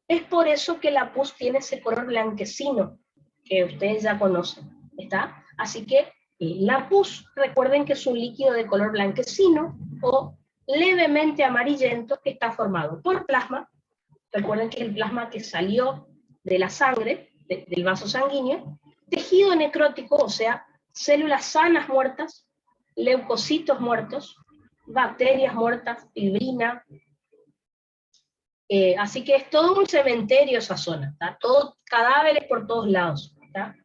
S1: Es por eso que la pus tiene ese color blanquecino, que ustedes ya conocen, ¿está? Así que la pus, recuerden que es un líquido de color blanquecino o levemente amarillento que está formado por plasma. Recuerden que es el plasma que salió de la sangre, del vaso sanguíneo, tejido necrótico, o sea, células sanas muertas, leucocitos muertos, bacterias muertas, fibrina. Así que es todo un cementerio esa zona, ¿tá? Todo, cadáveres por todos lados, ¿tá?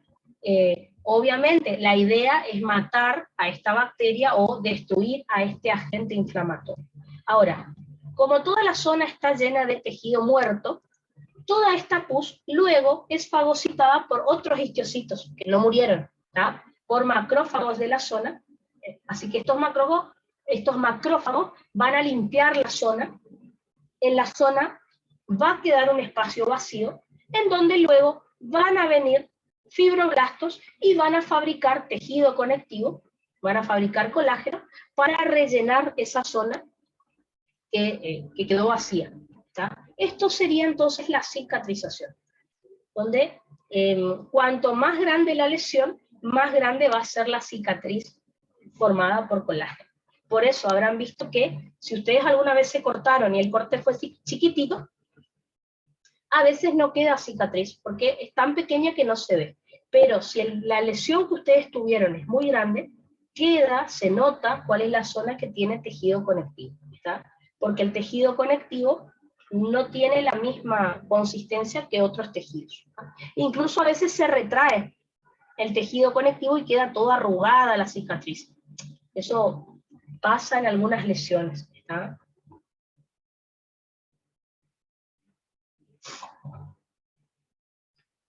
S1: Obviamente, la idea es matar a esta bacteria o destruir a este agente inflamatorio. Ahora, como toda la zona está llena de tejido muerto, toda esta pus luego es fagocitada por otros histocitos que no murieron, ¿tá? Por macrófagos de la zona. Así que estos macrófagos van a limpiar la zona. En la zona va a quedar un espacio vacío, en donde luego van a venir fibroblastos y van a fabricar tejido conectivo, van a fabricar colágeno para rellenar esa zona que quedó vacía, ¿tá? Esto sería entonces la cicatrización, donde cuanto más grande la lesión, más grande va a ser la cicatriz formada por colágeno. Por eso habrán visto que si ustedes alguna vez se cortaron y el corte fue chiquitito, a veces no queda cicatriz, porque es tan pequeña que no se ve. Pero si la lesión que ustedes tuvieron es muy grande, se nota cuál es la zona que tiene tejido conectivo, ¿está? Porque el tejido conectivo no tiene la misma consistencia que otros tejidos, ¿tá? Incluso a veces se retrae el tejido conectivo y queda toda arrugada la cicatriz. Eso pasa en algunas lesiones, ¿tá?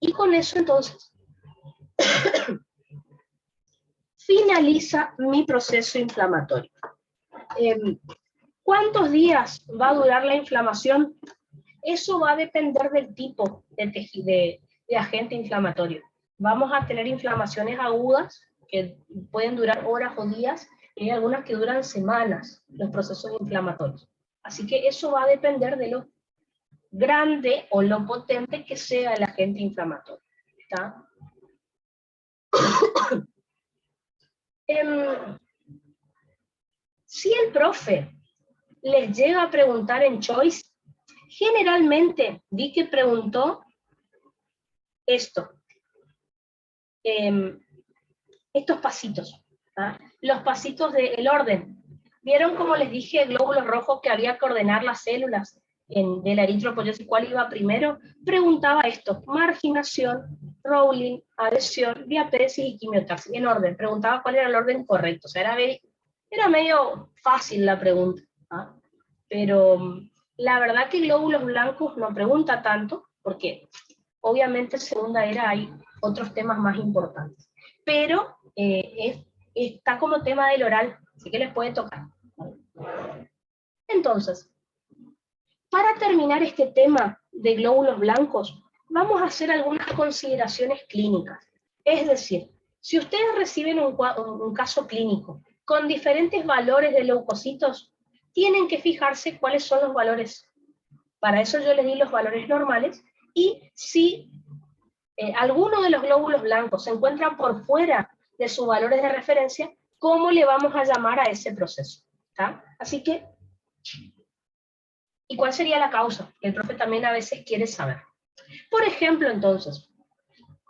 S1: Y con eso entonces finaliza mi proceso inflamatorio. ¿Cuántos días va a durar la inflamación? Eso va a depender del tipo de agente inflamatorio. Vamos a tener inflamaciones agudas que pueden durar horas o días, y hay algunas que duran semanas, los procesos inflamatorios. Así que eso va a depender de lo grande o lo potente que sea el agente inflamatorio, ¿está? Si el profe les llega a preguntar en Choice, generalmente vi que preguntó esto, estos pasitos, ¿ah? Los pasitos del orden. ¿Vieron como les dije glóbulos rojos que había que ordenar las células de la eritropoyesis? ¿Cuál iba primero? Preguntaba esto: marginación, Rowling, adhesión, diapéresis y quimiotaxis, en orden. Preguntaba cuál era el orden correcto. O sea, era medio fácil la pregunta, ¿ah? Pero la verdad que glóbulos blancos no pregunta tanto, porque obviamente en segunda era hay otros temas más importantes. Pero está como tema del oral, así que les puede tocar. Entonces, para terminar este tema de glóbulos blancos, vamos a hacer algunas consideraciones clínicas. Es decir, si ustedes reciben un caso clínico con diferentes valores de leucocitos, tienen que fijarse cuáles son los valores. Para eso yo les di los valores normales, y si alguno de los glóbulos blancos se encuentran por fuera de sus valores de referencia, ¿cómo le vamos a llamar a ese proceso? ¿Tá? Así que, ¿y cuál sería la causa? El profe también a veces quiere saber. Por ejemplo, entonces,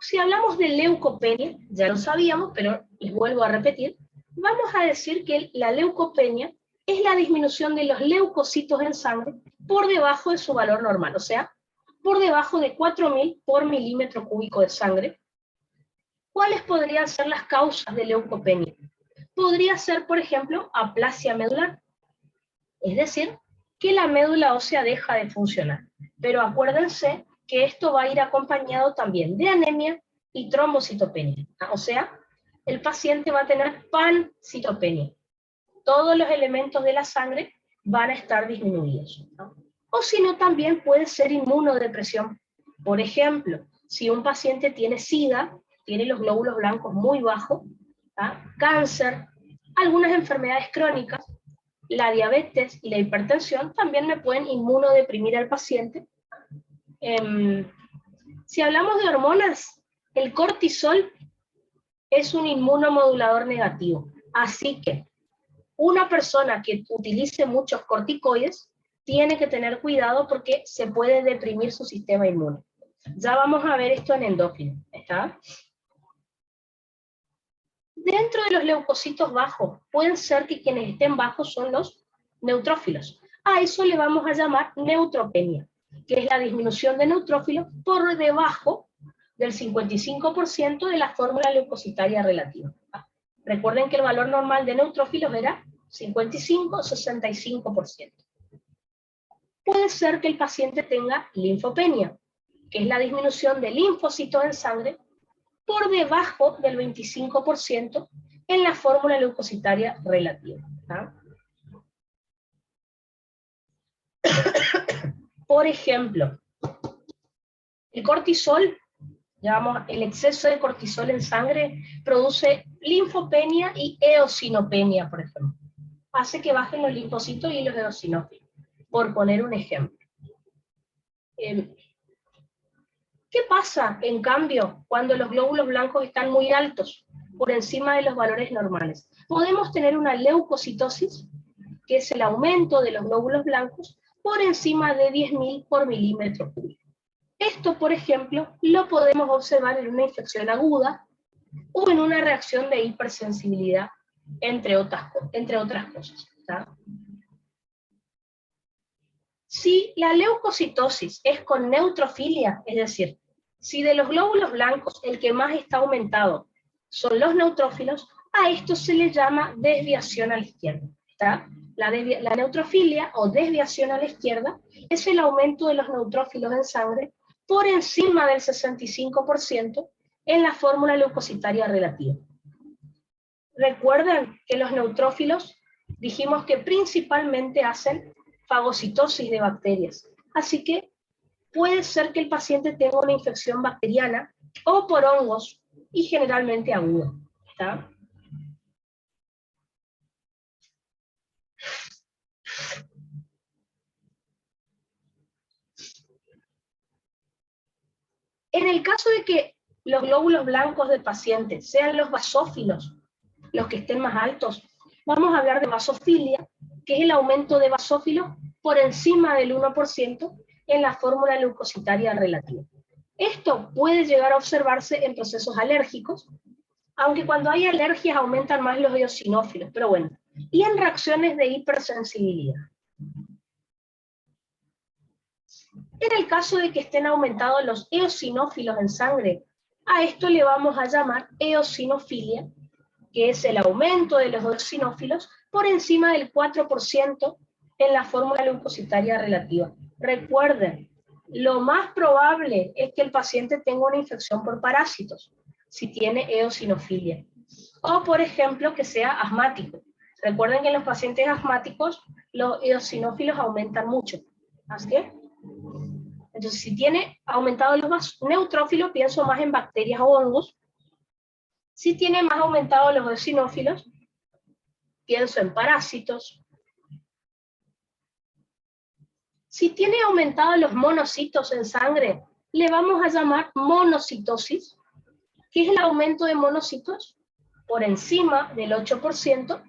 S1: si hablamos de leucopenia, ya lo sabíamos, pero les vuelvo a repetir, vamos a decir que la leucopenia es la disminución de los leucocitos en sangre por debajo de su valor normal, o sea, por debajo de 4.000 por milímetro cúbico de sangre. ¿Cuáles podrían ser las causas de leucopenia? Podría ser, por ejemplo, aplasia medular, es decir, que la médula ósea deja de funcionar. Pero acuérdense que esto va a ir acompañado también de anemia y trombocitopenia. O sea, el paciente va a tener pancitopenia. Todos los elementos de la sangre van a estar disminuidos, ¿no? O si no, también puede ser inmunodepresión. Por ejemplo, si un paciente tiene SIDA, tiene los glóbulos blancos muy bajos, ¿tá? Cáncer, algunas enfermedades crónicas, la diabetes y la hipertensión también me pueden inmunodeprimir al paciente. Si hablamos de hormonas, el cortisol es un inmunomodulador negativo. Así que una persona que utilice muchos corticoides tiene que tener cuidado porque se puede deprimir su sistema inmune. Ya vamos a ver esto en endócrino, ¿está? Dentro de los leucocitos bajos, pueden ser que quienes estén bajos son los neutrófilos. A eso le vamos a llamar neutropenia, que es la disminución de neutrófilos por debajo del 55% de la fórmula leucocitaria relativa. Recuerden que el valor normal de neutrófilos era 55-65%. Puede ser que el paciente tenga linfopenia, que es la disminución de linfocitos en sangre por debajo del 25% en la fórmula leucocitaria relativa. Por ejemplo, el cortisol, llamamos el exceso de cortisol en sangre, produce linfopenia y eosinopenia, por ejemplo. Hace que bajen los linfocitos y los eosinófilos, por poner un ejemplo. ¿Qué pasa, en cambio, cuando los glóbulos blancos están muy altos, por encima de los valores normales? Podemos tener una leucocitosis, que es el aumento de los glóbulos blancos, por encima de 10.000 por milímetro cúbico. Esto, por ejemplo, lo podemos observar en una infección aguda o en una reacción de hipersensibilidad, entre otras cosas. ¿Tá? Si la leucocitosis es con neutrofilia, es decir, si de los glóbulos blancos el que más está aumentado son los neutrófilos, a esto se le llama desviación a la izquierda. ¿Tá? La neutrofilia o desviación a la izquierda es el aumento de los neutrófilos en sangre por encima del 65% en la fórmula leucocitaria relativa. Recuerden que los neutrófilos dijimos que principalmente hacen fagocitosis de bacterias, así que puede ser que el paciente tenga una infección bacteriana o por hongos y generalmente aguda. ¿Está? En el caso de que los glóbulos blancos del paciente sean los basófilos, los que estén más altos, vamos a hablar de basofilia, que es el aumento de basófilos por encima del 1% en la fórmula leucocitaria relativa. Esto puede llegar a observarse en procesos alérgicos, aunque cuando hay alergias aumentan más los eosinófilos, pero bueno, y en reacciones de hipersensibilidad. En el caso de que estén aumentados los eosinófilos en sangre, a esto le vamos a llamar eosinofilia, que es el aumento de los eosinófilos por encima del 4% en la fórmula leucocitaria relativa. Recuerden, lo más probable es que el paciente tenga una infección por parásitos, si tiene eosinofilia. O, por ejemplo, que sea asmático. Recuerden que en los pacientes asmáticos los eosinófilos aumentan mucho. ¿Así es? Entonces, si tiene aumentado los neutrófilos, pienso más en bacterias o hongos. Si tiene más aumentado los eosinófilos, pienso en parásitos. Si tiene aumentado los monocitos en sangre, le vamos a llamar monocitosis, que es el aumento de monocitos por encima del 8%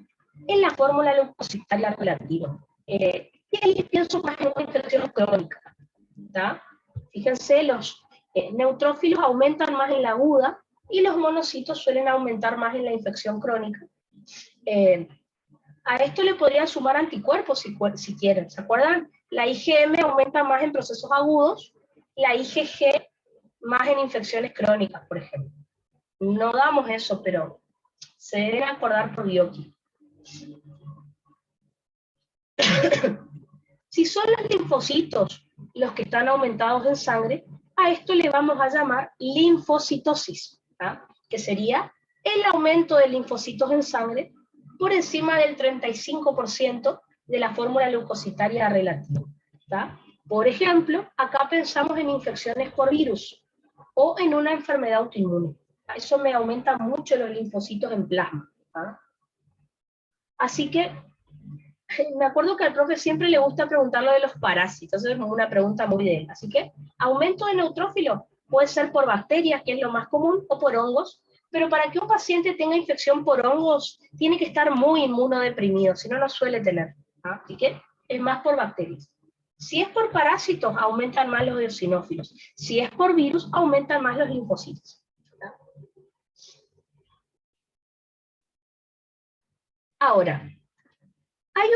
S1: en la fórmula leucocitaria relativa. Y ahí pienso más en una infección crónica. ¿Tá? Fíjense, los neutrófilos aumentan más en la aguda y los monocitos suelen aumentar más en la infección crónica. A esto le podrían sumar anticuerpos si quieren. ¿Se acuerdan? La IgM aumenta más en procesos agudos, la IgG más en infecciones crónicas, por ejemplo. No damos eso, pero se deben acordar por Bioki. Si son los linfocitos los que están aumentados en sangre, a esto le vamos a llamar linfocitosis, ¿tá? Que sería el aumento de linfocitos en sangre por encima del 35% de la fórmula leucocitaria relativa. ¿Tá? Por ejemplo, acá pensamos en infecciones por virus o en una enfermedad autoinmune. Eso me aumenta mucho los linfocitos en plasma. ¿Tá? Así que me acuerdo que al profe siempre le gusta preguntar lo de los parásitos, es una pregunta muy de él. Así que, aumento de neutrófilos puede ser por bacterias, que es lo más común, o por hongos, pero para que un paciente tenga infección por hongos, tiene que estar muy inmunodeprimido, si no, no suele tener. ¿Ah? Así que, es más por bacterias. Si es por parásitos, aumentan más los eosinófilos. Si es por virus, aumentan más los linfocitos. ¿Ah? Ahora, hay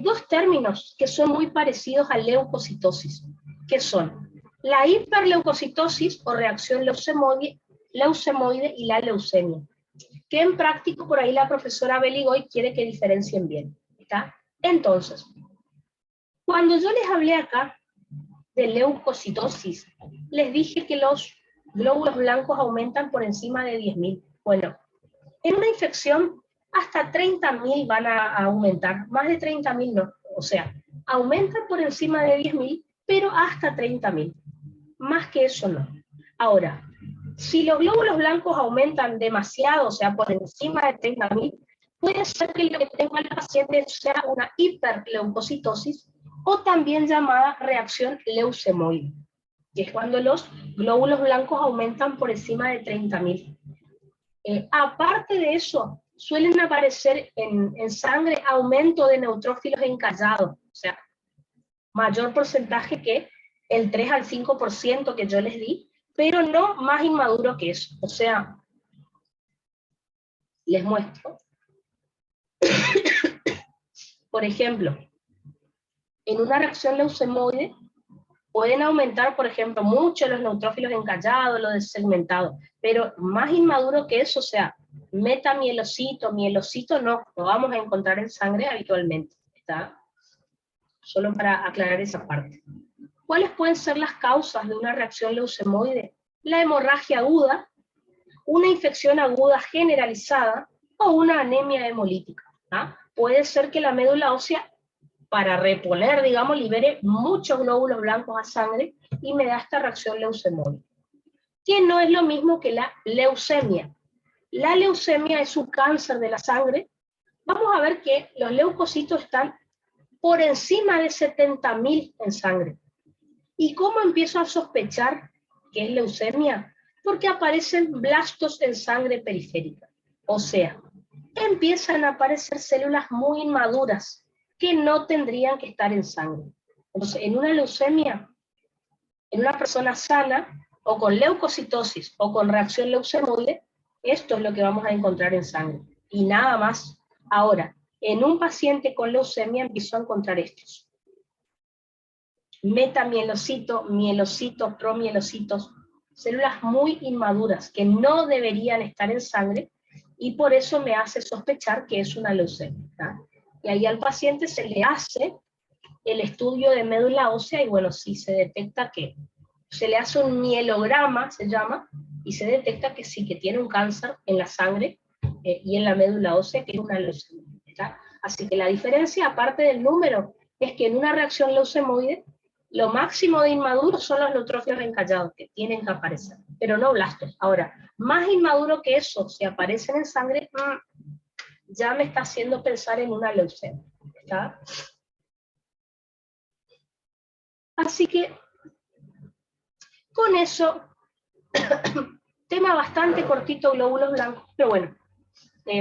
S1: dos términos que son muy parecidos a leucocitosis, que son la hiperleucocitosis o reacción leucemoide y la leucemia, que en práctico por ahí la profesora Beligoy quiere que diferencien bien, ¿está? Entonces, cuando yo les hablé acá de leucocitosis, les dije que los glóbulos blancos aumentan por encima de 10.000. Bueno, en una infección hasta 30.000 van a aumentar, más de 30.000 no, o sea, aumentan por encima de 10.000, pero hasta 30.000, más que eso no. Ahora, si los glóbulos blancos aumentan demasiado, o sea, por encima de 30.000, puede ser que lo que tenga el paciente sea una hiperleucocitosis o también llamada reacción leucemoide, que es cuando los glóbulos blancos aumentan por encima de 30.000. Aparte de eso, suelen aparecer en sangre aumento de neutrófilos encallados, o sea, mayor porcentaje que el 3 al 5% que yo les di, pero no más inmaduro que eso. O sea, les muestro. Por ejemplo, en una reacción leucemoide pueden aumentar, por ejemplo, mucho los neutrófilos encallados, los desegmentados, pero más inmaduro que eso, o sea, metamielocito, mielocito, no vamos a encontrar en sangre habitualmente, ¿está? Solo para aclarar esa parte. ¿Cuáles pueden ser las causas de una reacción leucemoide? La hemorragia aguda, una infección aguda generalizada o una anemia hemolítica. ¿Ah? Puede ser que la médula ósea, para reponer, digamos, libere muchos glóbulos blancos a sangre y me da esta reacción leucemoide, que no es lo mismo que la leucemia. La leucemia es un cáncer de la sangre. Vamos a ver que los leucocitos están por encima de 70.000 en sangre. ¿Y cómo empiezo a sospechar que es leucemia? Porque aparecen blastos en sangre periférica. O sea, empiezan a aparecer células muy inmaduras que no tendrían que estar en sangre. Entonces, en una leucemia, en una persona sana, o con leucocitosis, o con reacción leucemoide, esto es lo que vamos a encontrar en sangre. Y nada más. Ahora, en un paciente con leucemia empiezo a encontrar estos: metamielocito, mielocitos, promielocitos, células muy inmaduras que no deberían estar en sangre, y por eso me hace sospechar que es una leucemia, ¿tá? Y ahí al paciente se le hace el estudio de médula ósea y bueno, sí se detecta que se le hace un mielograma, se llama, y se detecta que sí, que tiene un cáncer en la sangre y en la médula ósea, que es una leucemia, ¿tá? Así que la diferencia, aparte del número, es que en una reacción leucemoide, lo máximo de inmaduros son los neutrófilos encallados, que tienen que aparecer, pero no blastos. Ahora, más inmaduro que eso, si aparecen en sangre, ya me está haciendo pensar en una leucemia, ¿está? Así que, con eso, tema bastante cortito, glóbulos blancos, pero bueno,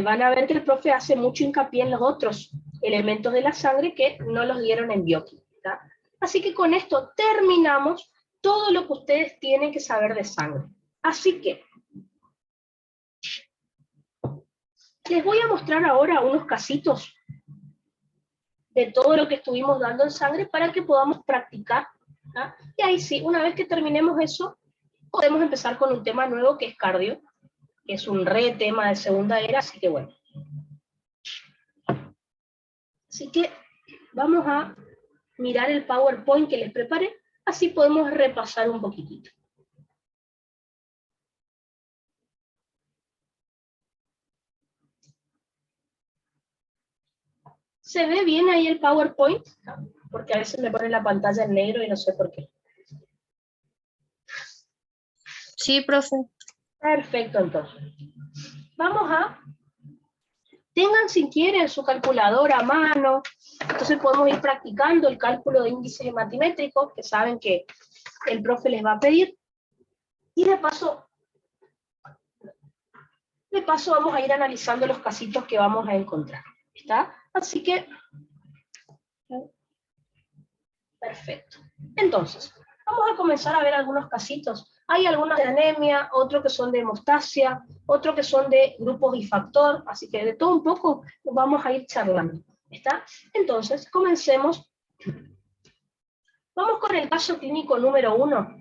S1: van a ver que el profe hace mucho hincapié en los otros elementos de la sangre que no los dieron en bioquímica. Así que con esto terminamos todo lo que ustedes tienen que saber de sangre. Así que les voy a mostrar ahora unos casitos de todo lo que estuvimos dando en sangre para que podamos practicar. ¿Ah? Y ahí sí, una vez que terminemos eso, podemos empezar con un tema nuevo que es cardio, que es un tema de segunda era, así que bueno. Así que vamos a mirar el PowerPoint que les preparé, así podemos repasar un poquitito. ¿Se ve bien ahí el PowerPoint? Porque a veces me pone la pantalla en negro y no sé por qué.
S3: Sí, profe.
S1: Perfecto, entonces. Vamos a... Tengan, si quieren, su calculadora a mano. Entonces podemos ir practicando el cálculo de índices hematimétricos, que saben que el profe les va a pedir. Y de paso vamos a ir analizando los casitos que vamos a encontrar. ¿Está? Así que... Perfecto. Entonces, vamos a comenzar a ver algunos casitos. Hay algunos de anemia, otros que son de hemostasia, otros que son de grupos bifactor, así que de todo un poco vamos a ir charlando. ¿Está? Entonces, comencemos. Vamos con el caso clínico número 1.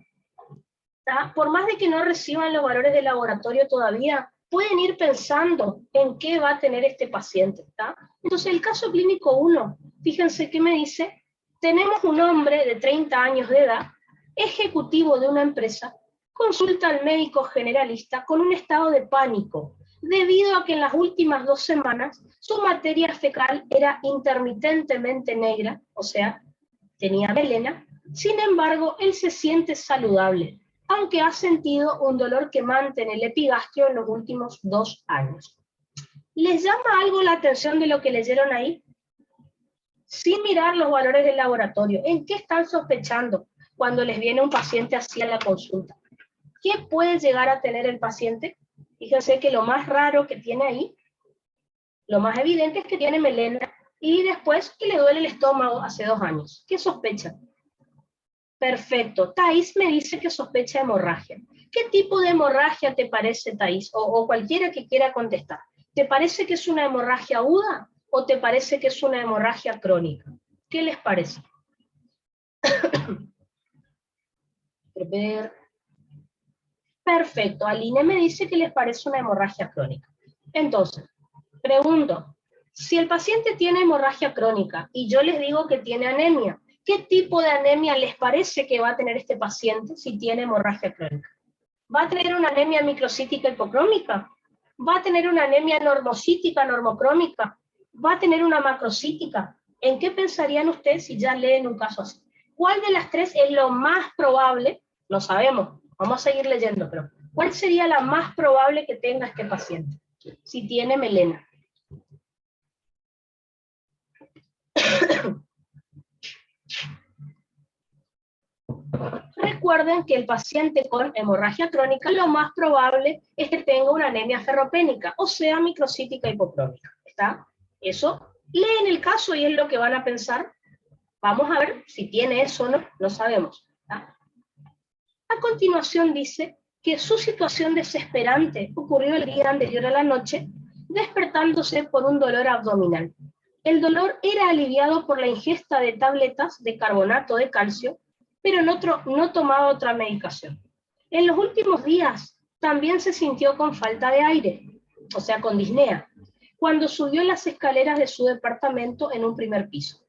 S1: ¿tá? Por más de que no reciban los valores de laboratorio todavía, pueden ir pensando en qué va a tener este paciente, ¿tá? Entonces, el caso clínico 1, fíjense que me dice, tenemos un hombre de 30 años de edad, ejecutivo de una empresa, consulta al médico generalista con un estado de pánico, debido a que en las últimas 2 semanas su materia fecal era intermitentemente negra, o sea, tenía melena. Sin embargo, él se siente saludable, aunque ha sentido un dolor quemante en el epigastrio en los últimos 2 años. ¿Les llama algo la atención de lo que leyeron ahí? Sin mirar los valores del laboratorio, ¿en qué están sospechando cuando les viene un paciente así a la consulta? ¿Qué puede llegar a tener el paciente? Fíjense que lo más raro que tiene ahí, lo más evidente es que tiene melena y después que le duele el estómago hace 2 años. ¿Qué sospechan? Perfecto. Thais me dice que sospecha hemorragia. ¿Qué tipo de hemorragia te parece, Thais? O cualquiera que quiera contestar. ¿Te parece que es una hemorragia aguda o te parece que es una hemorragia crónica? ¿Qué les parece? Perfecto. Aline me dice que les parece una hemorragia crónica. Entonces, pregunto, si el paciente tiene hemorragia crónica y yo les digo que tiene anemia, ¿qué tipo de anemia les parece que va a tener este paciente si tiene hemorragia crónica? ¿Va a tener una anemia microcítica hipocrómica? ¿Va a tener una anemia normocítica, normocrómica? ¿Va a tener una macrocítica? ¿En qué pensarían ustedes si ya leen un caso así? ¿Cuál de las 3 es lo más probable? No sabemos, vamos a seguir leyendo, pero ¿cuál sería la más probable que tenga este paciente si tiene melena? Recuerden que el paciente con hemorragia crónica lo más probable es que tenga una anemia ferropénica, o sea, microcítica hipocrómica. ¿Está? Eso leen el caso y es lo que van a pensar. Vamos a ver si tiene eso o no, no sabemos. ¿Está? A continuación dice que su situación desesperante ocurrió el día anterior a la noche, despertándose por un dolor abdominal. El dolor era aliviado por la ingesta de tabletas de carbonato de calcio, pero no tomaba otra medicación. En los últimos días también se sintió con falta de aire, o sea, con disnea, cuando subió las escaleras de su departamento en un primer piso.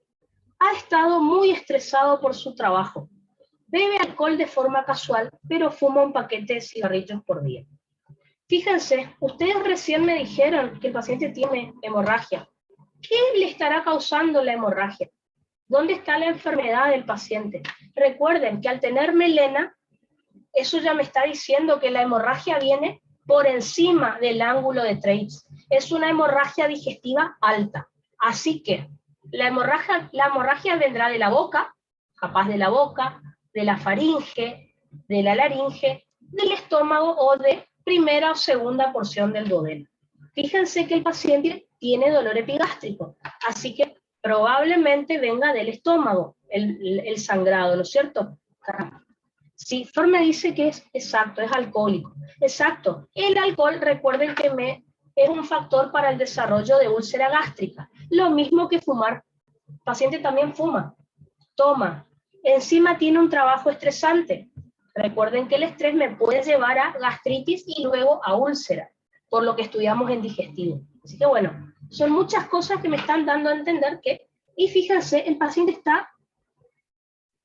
S1: Ha estado muy estresado por su trabajo. Bebe alcohol de forma casual, pero fuma un paquete de cigarrillos por día. Fíjense, ustedes recién me dijeron que el paciente tiene hemorragia. ¿Qué le estará causando la hemorragia? ¿Dónde está la enfermedad del paciente? Recuerden que al tener melena, eso ya me está diciendo que la hemorragia viene por encima del ángulo de Treitz. Es una hemorragia digestiva alta. Así que la hemorragia vendrá de la boca, capaz de la boca, de la faringe, de la laringe, del estómago o de primera o segunda porción del duodeno. Fíjense que el paciente tiene dolor epigástrico, así que probablemente venga del estómago, el sangrado, ¿no es cierto? Si Flor me dice que es exacto, es alcohólico. Exacto. El alcohol, recuerden que es un factor para el desarrollo de úlcera gástrica. Lo mismo que fumar. El paciente también fuma, toma. Encima tiene un trabajo estresante. Recuerden que el estrés me puede llevar a gastritis y luego a úlcera, por lo que estudiamos en digestivo. Así que bueno, son muchas cosas que me están dando a entender que, y fíjense, el paciente está,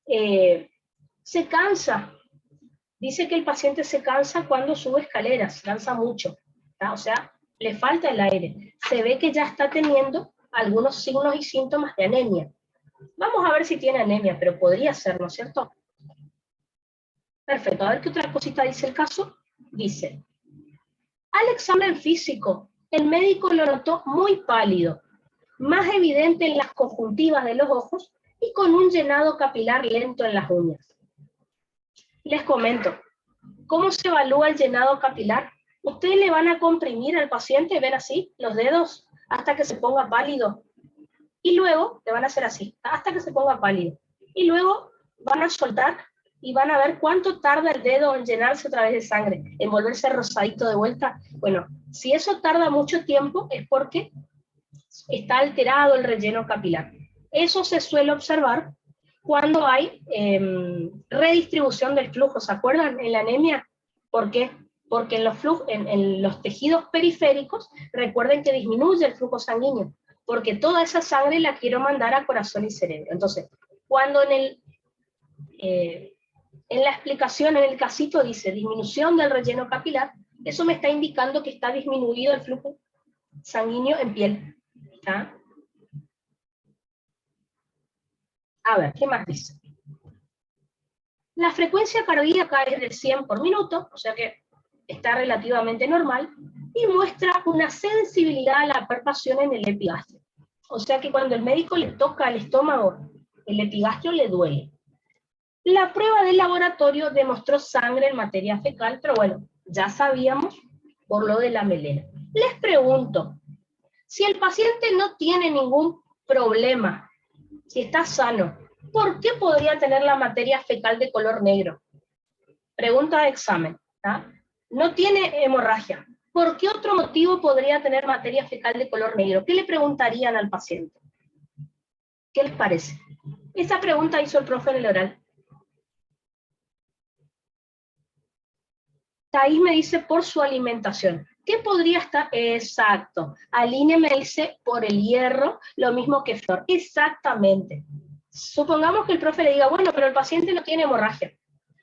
S1: se cansa. Dice que el paciente se cansa cuando sube escaleras, se cansa mucho, ¿tá? O sea, le falta el aire. Se ve que ya está teniendo algunos signos y síntomas de anemia. Vamos a ver si tiene anemia, pero podría ser, ¿no es cierto? Perfecto, a ver qué otra cosita dice el caso. Dice, al examen físico, el médico lo notó muy pálido, más evidente en las conjuntivas de los ojos y con un llenado capilar lento en las uñas. Les comento, ¿cómo se evalúa el llenado capilar? Ustedes le van a comprimir al paciente, ven así, los dedos, hasta que se ponga pálido. Y luego le van a hacer así, hasta que se ponga pálido. Y luego van a soltar y van a ver cuánto tarda el dedo en llenarse otra vez de sangre, en volverse rosadito de vuelta. Bueno, si eso tarda mucho tiempo es porque está alterado el relleno capilar. Eso se suele observar cuando hay redistribución del flujo. ¿Se acuerdan? En la anemia. ¿Por qué? Porque en los tejidos periféricos, recuerden que disminuye el flujo sanguíneo, porque toda esa sangre la quiero mandar a corazón y cerebro. Entonces, cuando en la explicación, en el casito dice disminución del relleno capilar, eso me está indicando que está disminuido el flujo sanguíneo en piel. ¿Está? A ver, ¿qué más dice? La frecuencia cardíaca es de 100 por minuto, o sea que está relativamente normal, y muestra una sensibilidad a la palpación en el epigastrio. O sea que cuando el médico le toca el estómago, el epigastrio le duele. La prueba del laboratorio demostró sangre en materia fecal, pero bueno, ya sabíamos por lo de la melena. Les pregunto, si el paciente no tiene ningún problema, si está sano, ¿por qué podría tener la materia fecal de color negro? Pregunta de examen. ¿Ah? No tiene hemorragia. ¿Por qué otro motivo podría tener materia fecal de color negro? ¿Qué le preguntarían al paciente? ¿Qué les parece? Esa pregunta hizo el profe en el oral. Thais me dice por su alimentación. ¿Qué podría estar? Exacto. Aline me dice por el hierro, lo mismo que Flor. Exactamente. Supongamos que el profe le diga, bueno, pero el paciente no tiene hemorragia.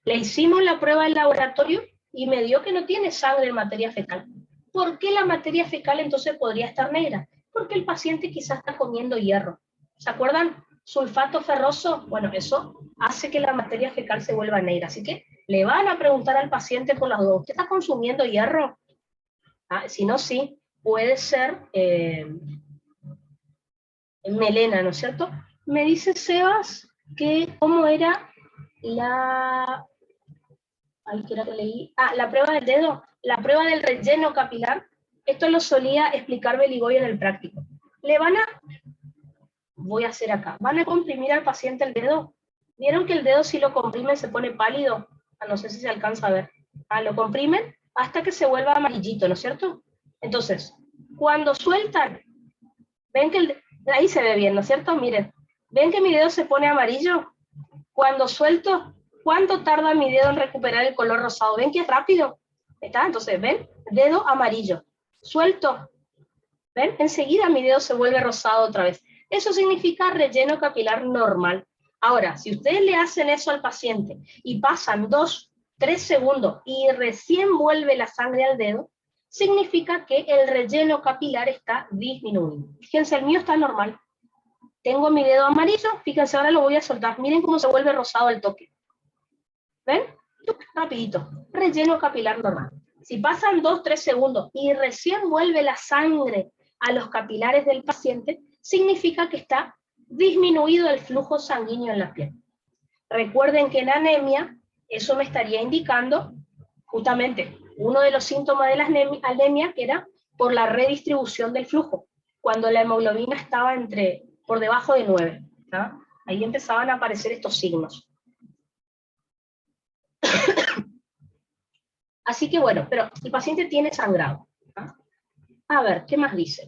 S1: Le hicimos la prueba del laboratorio y me dio que no tiene sangre en materia fecal. ¿Por qué la materia fecal entonces podría estar negra? Porque el paciente quizás está comiendo hierro. ¿Se acuerdan? Sulfato ferroso, bueno, eso hace que la materia fecal se vuelva negra. Así que le van a preguntar al paciente por las dudas, ¿usted está consumiendo hierro? Si no, sí, puede ser melena, ¿no es cierto? Me dice Sebas que cómo era la... Ay, ¿qué era que leí? La prueba del dedo, la prueba del relleno capilar. Esto lo solía explicar Beligoy en el práctico. Le van a... Voy a hacer acá. Van a comprimir al paciente el dedo. ¿Vieron que el dedo si lo comprimen se pone pálido? No sé si se alcanza a ver. Lo comprimen hasta que se vuelva amarillito, ¿no es cierto? Entonces, cuando sueltan, ven que ahí se ve bien, ¿no es cierto? Miren, ¿ven que mi dedo se pone amarillo? Cuando suelto, ¿cuánto tarda mi dedo en recuperar el color rosado? ¿Ven que es rápido? ¿Está? Entonces, ¿ven? Dedo amarillo. Suelto. ¿Ven? Enseguida mi dedo se vuelve rosado otra vez. Eso significa relleno capilar normal. Ahora, si ustedes le hacen eso al paciente y pasan 2, 3 segundos y recién vuelve la sangre al dedo, significa que el relleno capilar está disminuido. Fíjense, el mío está normal. Tengo mi dedo amarillo, fíjense, ahora lo voy a soltar. Miren cómo se vuelve rosado al toque. ¿Ven? Rapidito. Relleno capilar normal. Si pasan 2, 3 segundos y recién vuelve la sangre a los capilares del paciente, significa que está disminuido el flujo sanguíneo en la piel. Recuerden que en anemia, eso me estaría indicando justamente uno de los síntomas de la anemia, que era por la redistribución del flujo, cuando la hemoglobina estaba por debajo de 9. ¿No? Ahí empezaban a aparecer estos signos. Así que bueno, pero el paciente tiene sangrado. ¿No? A ver, ¿qué más dice?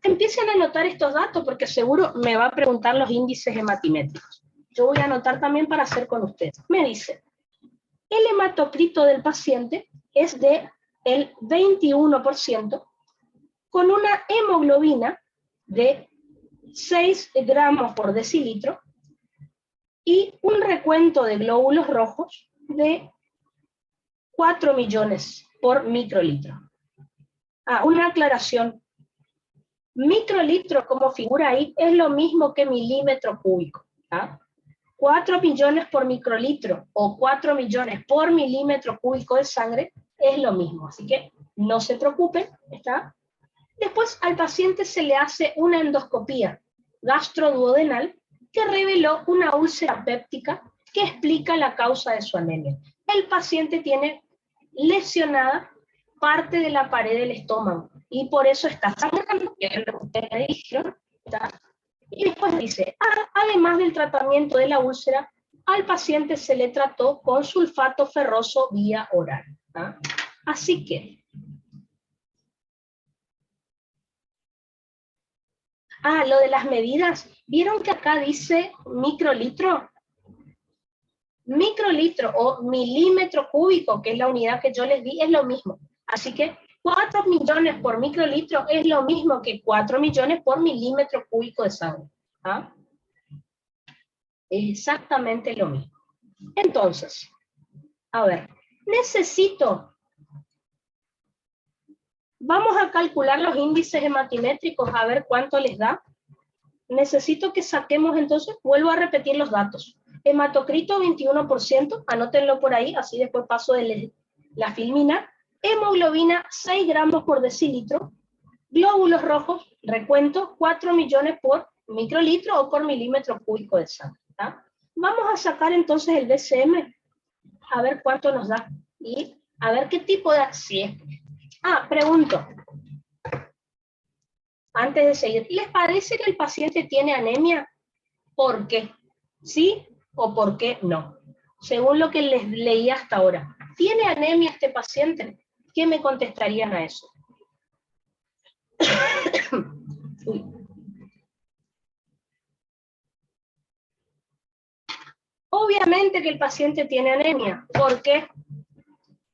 S1: Empiecen a anotar estos datos porque seguro me va a preguntar los índices hematimétricos. Yo voy a anotar también para hacer con ustedes. Me dice, el hematocrito del paciente es de el 21% con una hemoglobina de 6 gramos por decilitro y un recuento de glóbulos rojos de 4 millones por microlitro. Una aclaración. Microlitro, como figura ahí, es lo mismo que milímetro cúbico. 4 millones por microlitro o 4 millones por milímetro cúbico de sangre es lo mismo. Así que no se preocupen. ¿Está? Después al paciente se le hace una endoscopía gastroduodenal que reveló una úlcera péptica que explica la causa de su anemia. El paciente tiene lesionada parte de la pared del estómago y por eso está sangrando, que es lo que ustedes me dijeron. Y después dice, además del tratamiento de la úlcera, al paciente se le trató con sulfato ferroso vía oral. Así que, Ah, lo de las medidas. ¿Vieron que acá dice microlitro? Microlitro o milímetro cúbico, que es la unidad que yo les di, es lo mismo. Así que 4 millones por microlitro es lo mismo que 4 millones por milímetro cúbico de sangre. ¿Ah? Es exactamente lo mismo. Entonces, a ver, vamos a calcular los índices hematimétricos a ver cuánto les da. Necesito que saquemos entonces, vuelvo a repetir los datos. Hematocrito 21%, anótenlo por ahí, así después paso de la filmina. Hemoglobina 6 gramos por decilitro. Glóbulos rojos, recuento, 4 millones por microlitro o por milímetro cúbico de sangre. ¿Tá? Vamos a sacar entonces el BCM, a ver cuánto nos da. Y a ver qué tipo de... pregunto. Antes de seguir, ¿les parece que el paciente tiene anemia? ¿Por qué? ¿Sí o por qué no? Según lo que les leí hasta ahora. ¿Tiene anemia este paciente? ¿Qué me contestarían a eso? Obviamente que el paciente tiene anemia. ¿Por qué?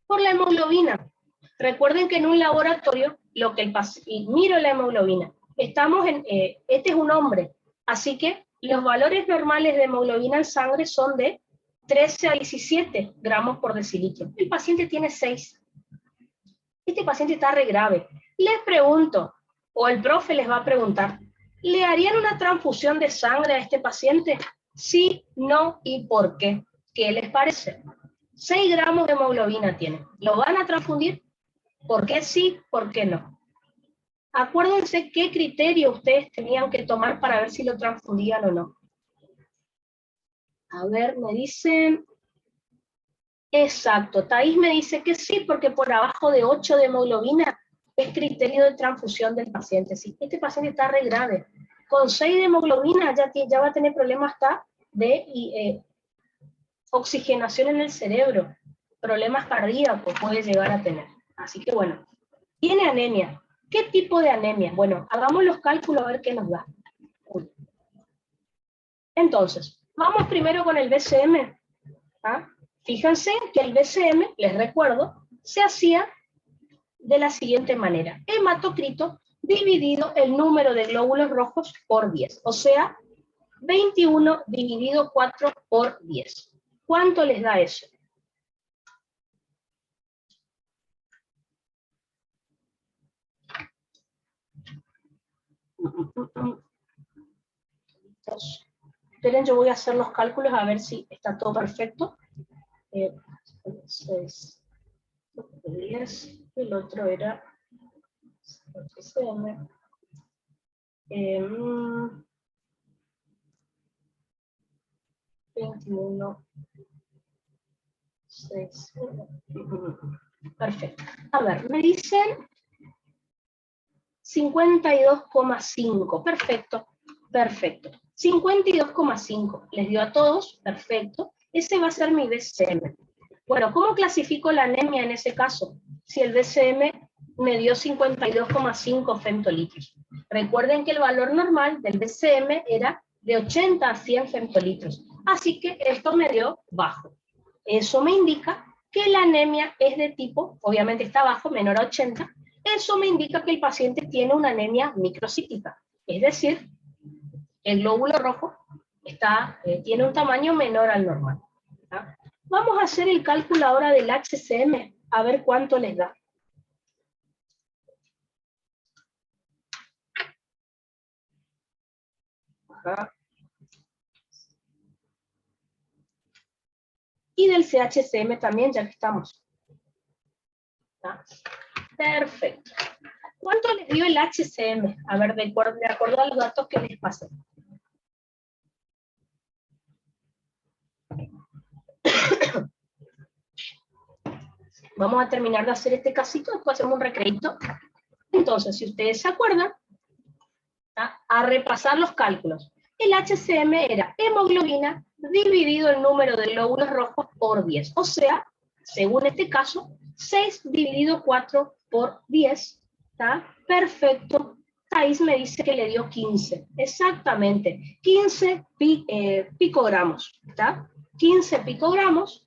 S1: Por la hemoglobina. Recuerden que en un laboratorio, lo que el paciente... Miro la hemoglobina. Estamos en... este es un hombre. Así que los valores normales de hemoglobina en sangre son de 13 a 17 gramos por decilitro. El paciente tiene 6. Este paciente está re grave. Les pregunto, o el profe les va a preguntar, ¿le harían una transfusión de sangre a este paciente? Sí, no y por qué. ¿Qué les parece? 6 gramos de hemoglobina tiene. ¿Lo van a transfundir? ¿Por qué sí? ¿Por qué no? Acuérdense qué criterio ustedes tenían que tomar para ver si lo transfundían o no. A ver, me dicen... Exacto, Thais me dice que sí, porque por abajo de 8 de hemoglobina es criterio de transfusión del paciente. Sí, este paciente está re grave. Con 6 de hemoglobina ya va a tener problemas hasta de oxigenación en el cerebro. Problemas cardíacos puede llegar a tener. Así que bueno, tiene anemia. ¿Qué tipo de anemia? Bueno, hagamos los cálculos a ver qué nos da. Entonces, vamos primero con el BCM. ¿Ah? Fíjense que el BCM, les recuerdo, se hacía de la siguiente manera. Hematocrito dividido el número de glóbulos rojos por 10. O sea, 21 dividido 4 por 10. ¿Cuánto les da eso? Esperen, yo voy a hacer los cálculos a ver si está todo perfecto. 6, 10, el otro era 21, 6. Perfecto. A ver, me dicen 52,5. Perfecto, perfecto. 52,5. Les dio a todos, perfecto. Ese va a ser mi BCM. Bueno, ¿cómo clasifico la anemia en ese caso? Si el BCM me dio 52,5 femtolitros. Recuerden que el valor normal del BCM era de 80 a 100 femtolitros. Así que esto me dio bajo. Eso me indica que la anemia es de tipo, obviamente está bajo, menor a 80. Eso me indica que el paciente tiene una anemia microcítica. Es decir, el glóbulo rojo tiene un tamaño menor al normal. ¿Ah? Vamos a hacer el cálculo ahora del HCM, a ver cuánto les da. Ajá. Y del CHCM también, ya que estamos. ¿Ah? Perfecto. ¿Cuánto les dio el HCM? A ver, de acuerdo a los datos que les pasé. Vamos a terminar de hacer este casito, después hacemos un recreito. Entonces, si ustedes se acuerdan, a repasar los cálculos. El HCM era hemoglobina dividido el número de glóbulos rojos por 10. O sea, según este caso, 6 dividido 4 por 10. ¿Está? Perfecto. Thais me dice que le dio 15. Exactamente, 15 picogramos. ¿Está? 15 picogramos.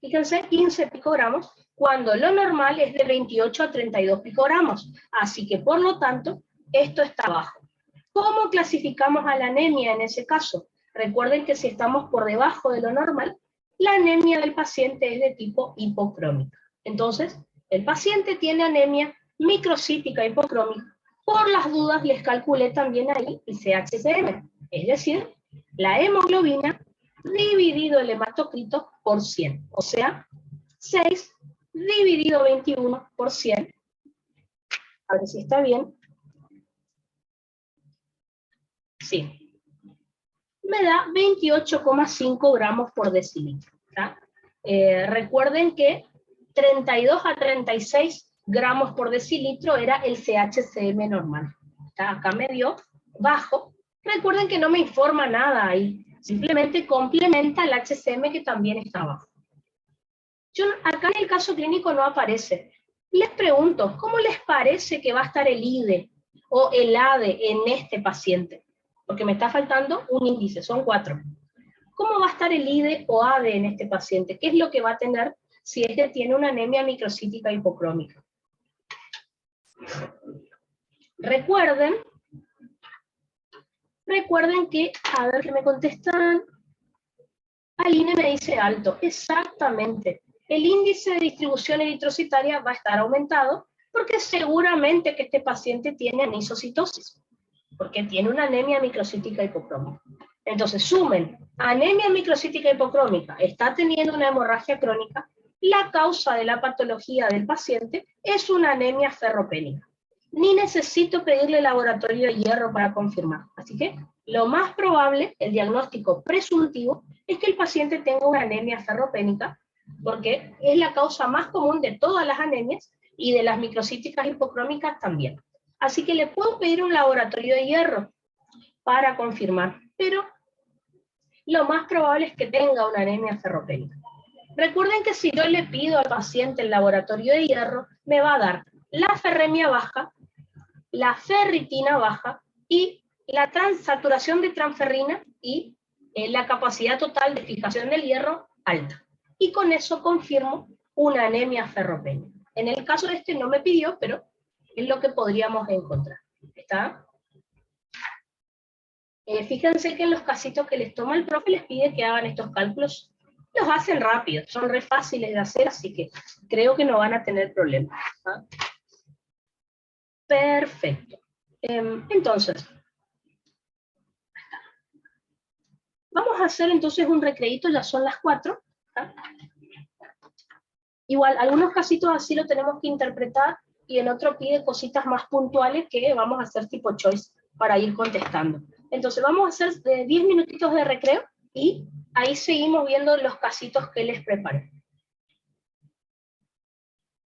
S1: Fíjense, 15 picogramos, cuando lo normal es de 28 a 32 picogramos. Así que, por lo tanto, esto está bajo. ¿Cómo clasificamos a la anemia en ese caso? Recuerden que si estamos por debajo de lo normal, la anemia del paciente es de tipo hipocrómica. Entonces, el paciente tiene anemia microcítica hipocrómica. Por las dudas, les calculé también ahí el CHCM, es decir, la hemoglobina dividido el hematocrito por 100, o sea, 6 dividido 21 por 100. A ver si está bien. Sí. Me da 28,5 gramos por decilitro. Recuerden que 32 a 36 gramos por decilitro era el CHCM normal. Acá me dio bajo. Recuerden que no me informa nada ahí. Simplemente complementa el HCM que también está abajo. Acá en el caso clínico no aparece. Les pregunto, ¿cómo les parece que va a estar el IDE o el ADE en este paciente? Porque me está faltando un índice, son 4. ¿Cómo va a estar el IDE o ADE en este paciente? ¿Qué es lo que va a tener si es que tiene una anemia microcítica hipocrómica? Recuerden que, a ver qué me contestan, Aline me dice alto, exactamente. El índice de distribución eritrocitaria va a estar aumentado porque seguramente que este paciente tiene anisocitosis, porque tiene una anemia microcítica hipocrómica. Entonces, sumen, anemia microcítica hipocrómica, está teniendo una hemorragia crónica, la causa de la patología del paciente es una anemia ferropénica. Ni necesito pedirle laboratorio de hierro para confirmar. Así que lo más probable, el diagnóstico presuntivo, es que el paciente tenga una anemia ferropénica, porque es la causa más común de todas las anemias y de las microcíticas hipocrómicas también. Así que le puedo pedir un laboratorio de hierro para confirmar, pero lo más probable es que tenga una anemia ferropénica. Recuerden que si yo le pido al paciente el laboratorio de hierro, me va a dar la ferremia baja, la ferritina baja y la saturación de transferrina y la capacidad total de fijación del hierro alta. Y con eso confirmo una anemia ferropénica. En el caso de este no me pidió, pero es lo que podríamos encontrar. ¿Está? Fíjense que en los casitos que les toma el profe les pide que hagan estos cálculos. Los hacen rápido, son re fáciles de hacer, así que creo que no van a tener problemas. ¿Ah? Perfecto. Entonces, vamos a hacer entonces un recreíto, ya son las 4. ¿Ah? Igual, algunos casitos así lo tenemos que interpretar, y en otro pide cositas más puntuales que vamos a hacer tipo choice para ir contestando. Entonces vamos a hacer 10 minutitos de recreo, y ahí seguimos viendo los casitos que les preparé.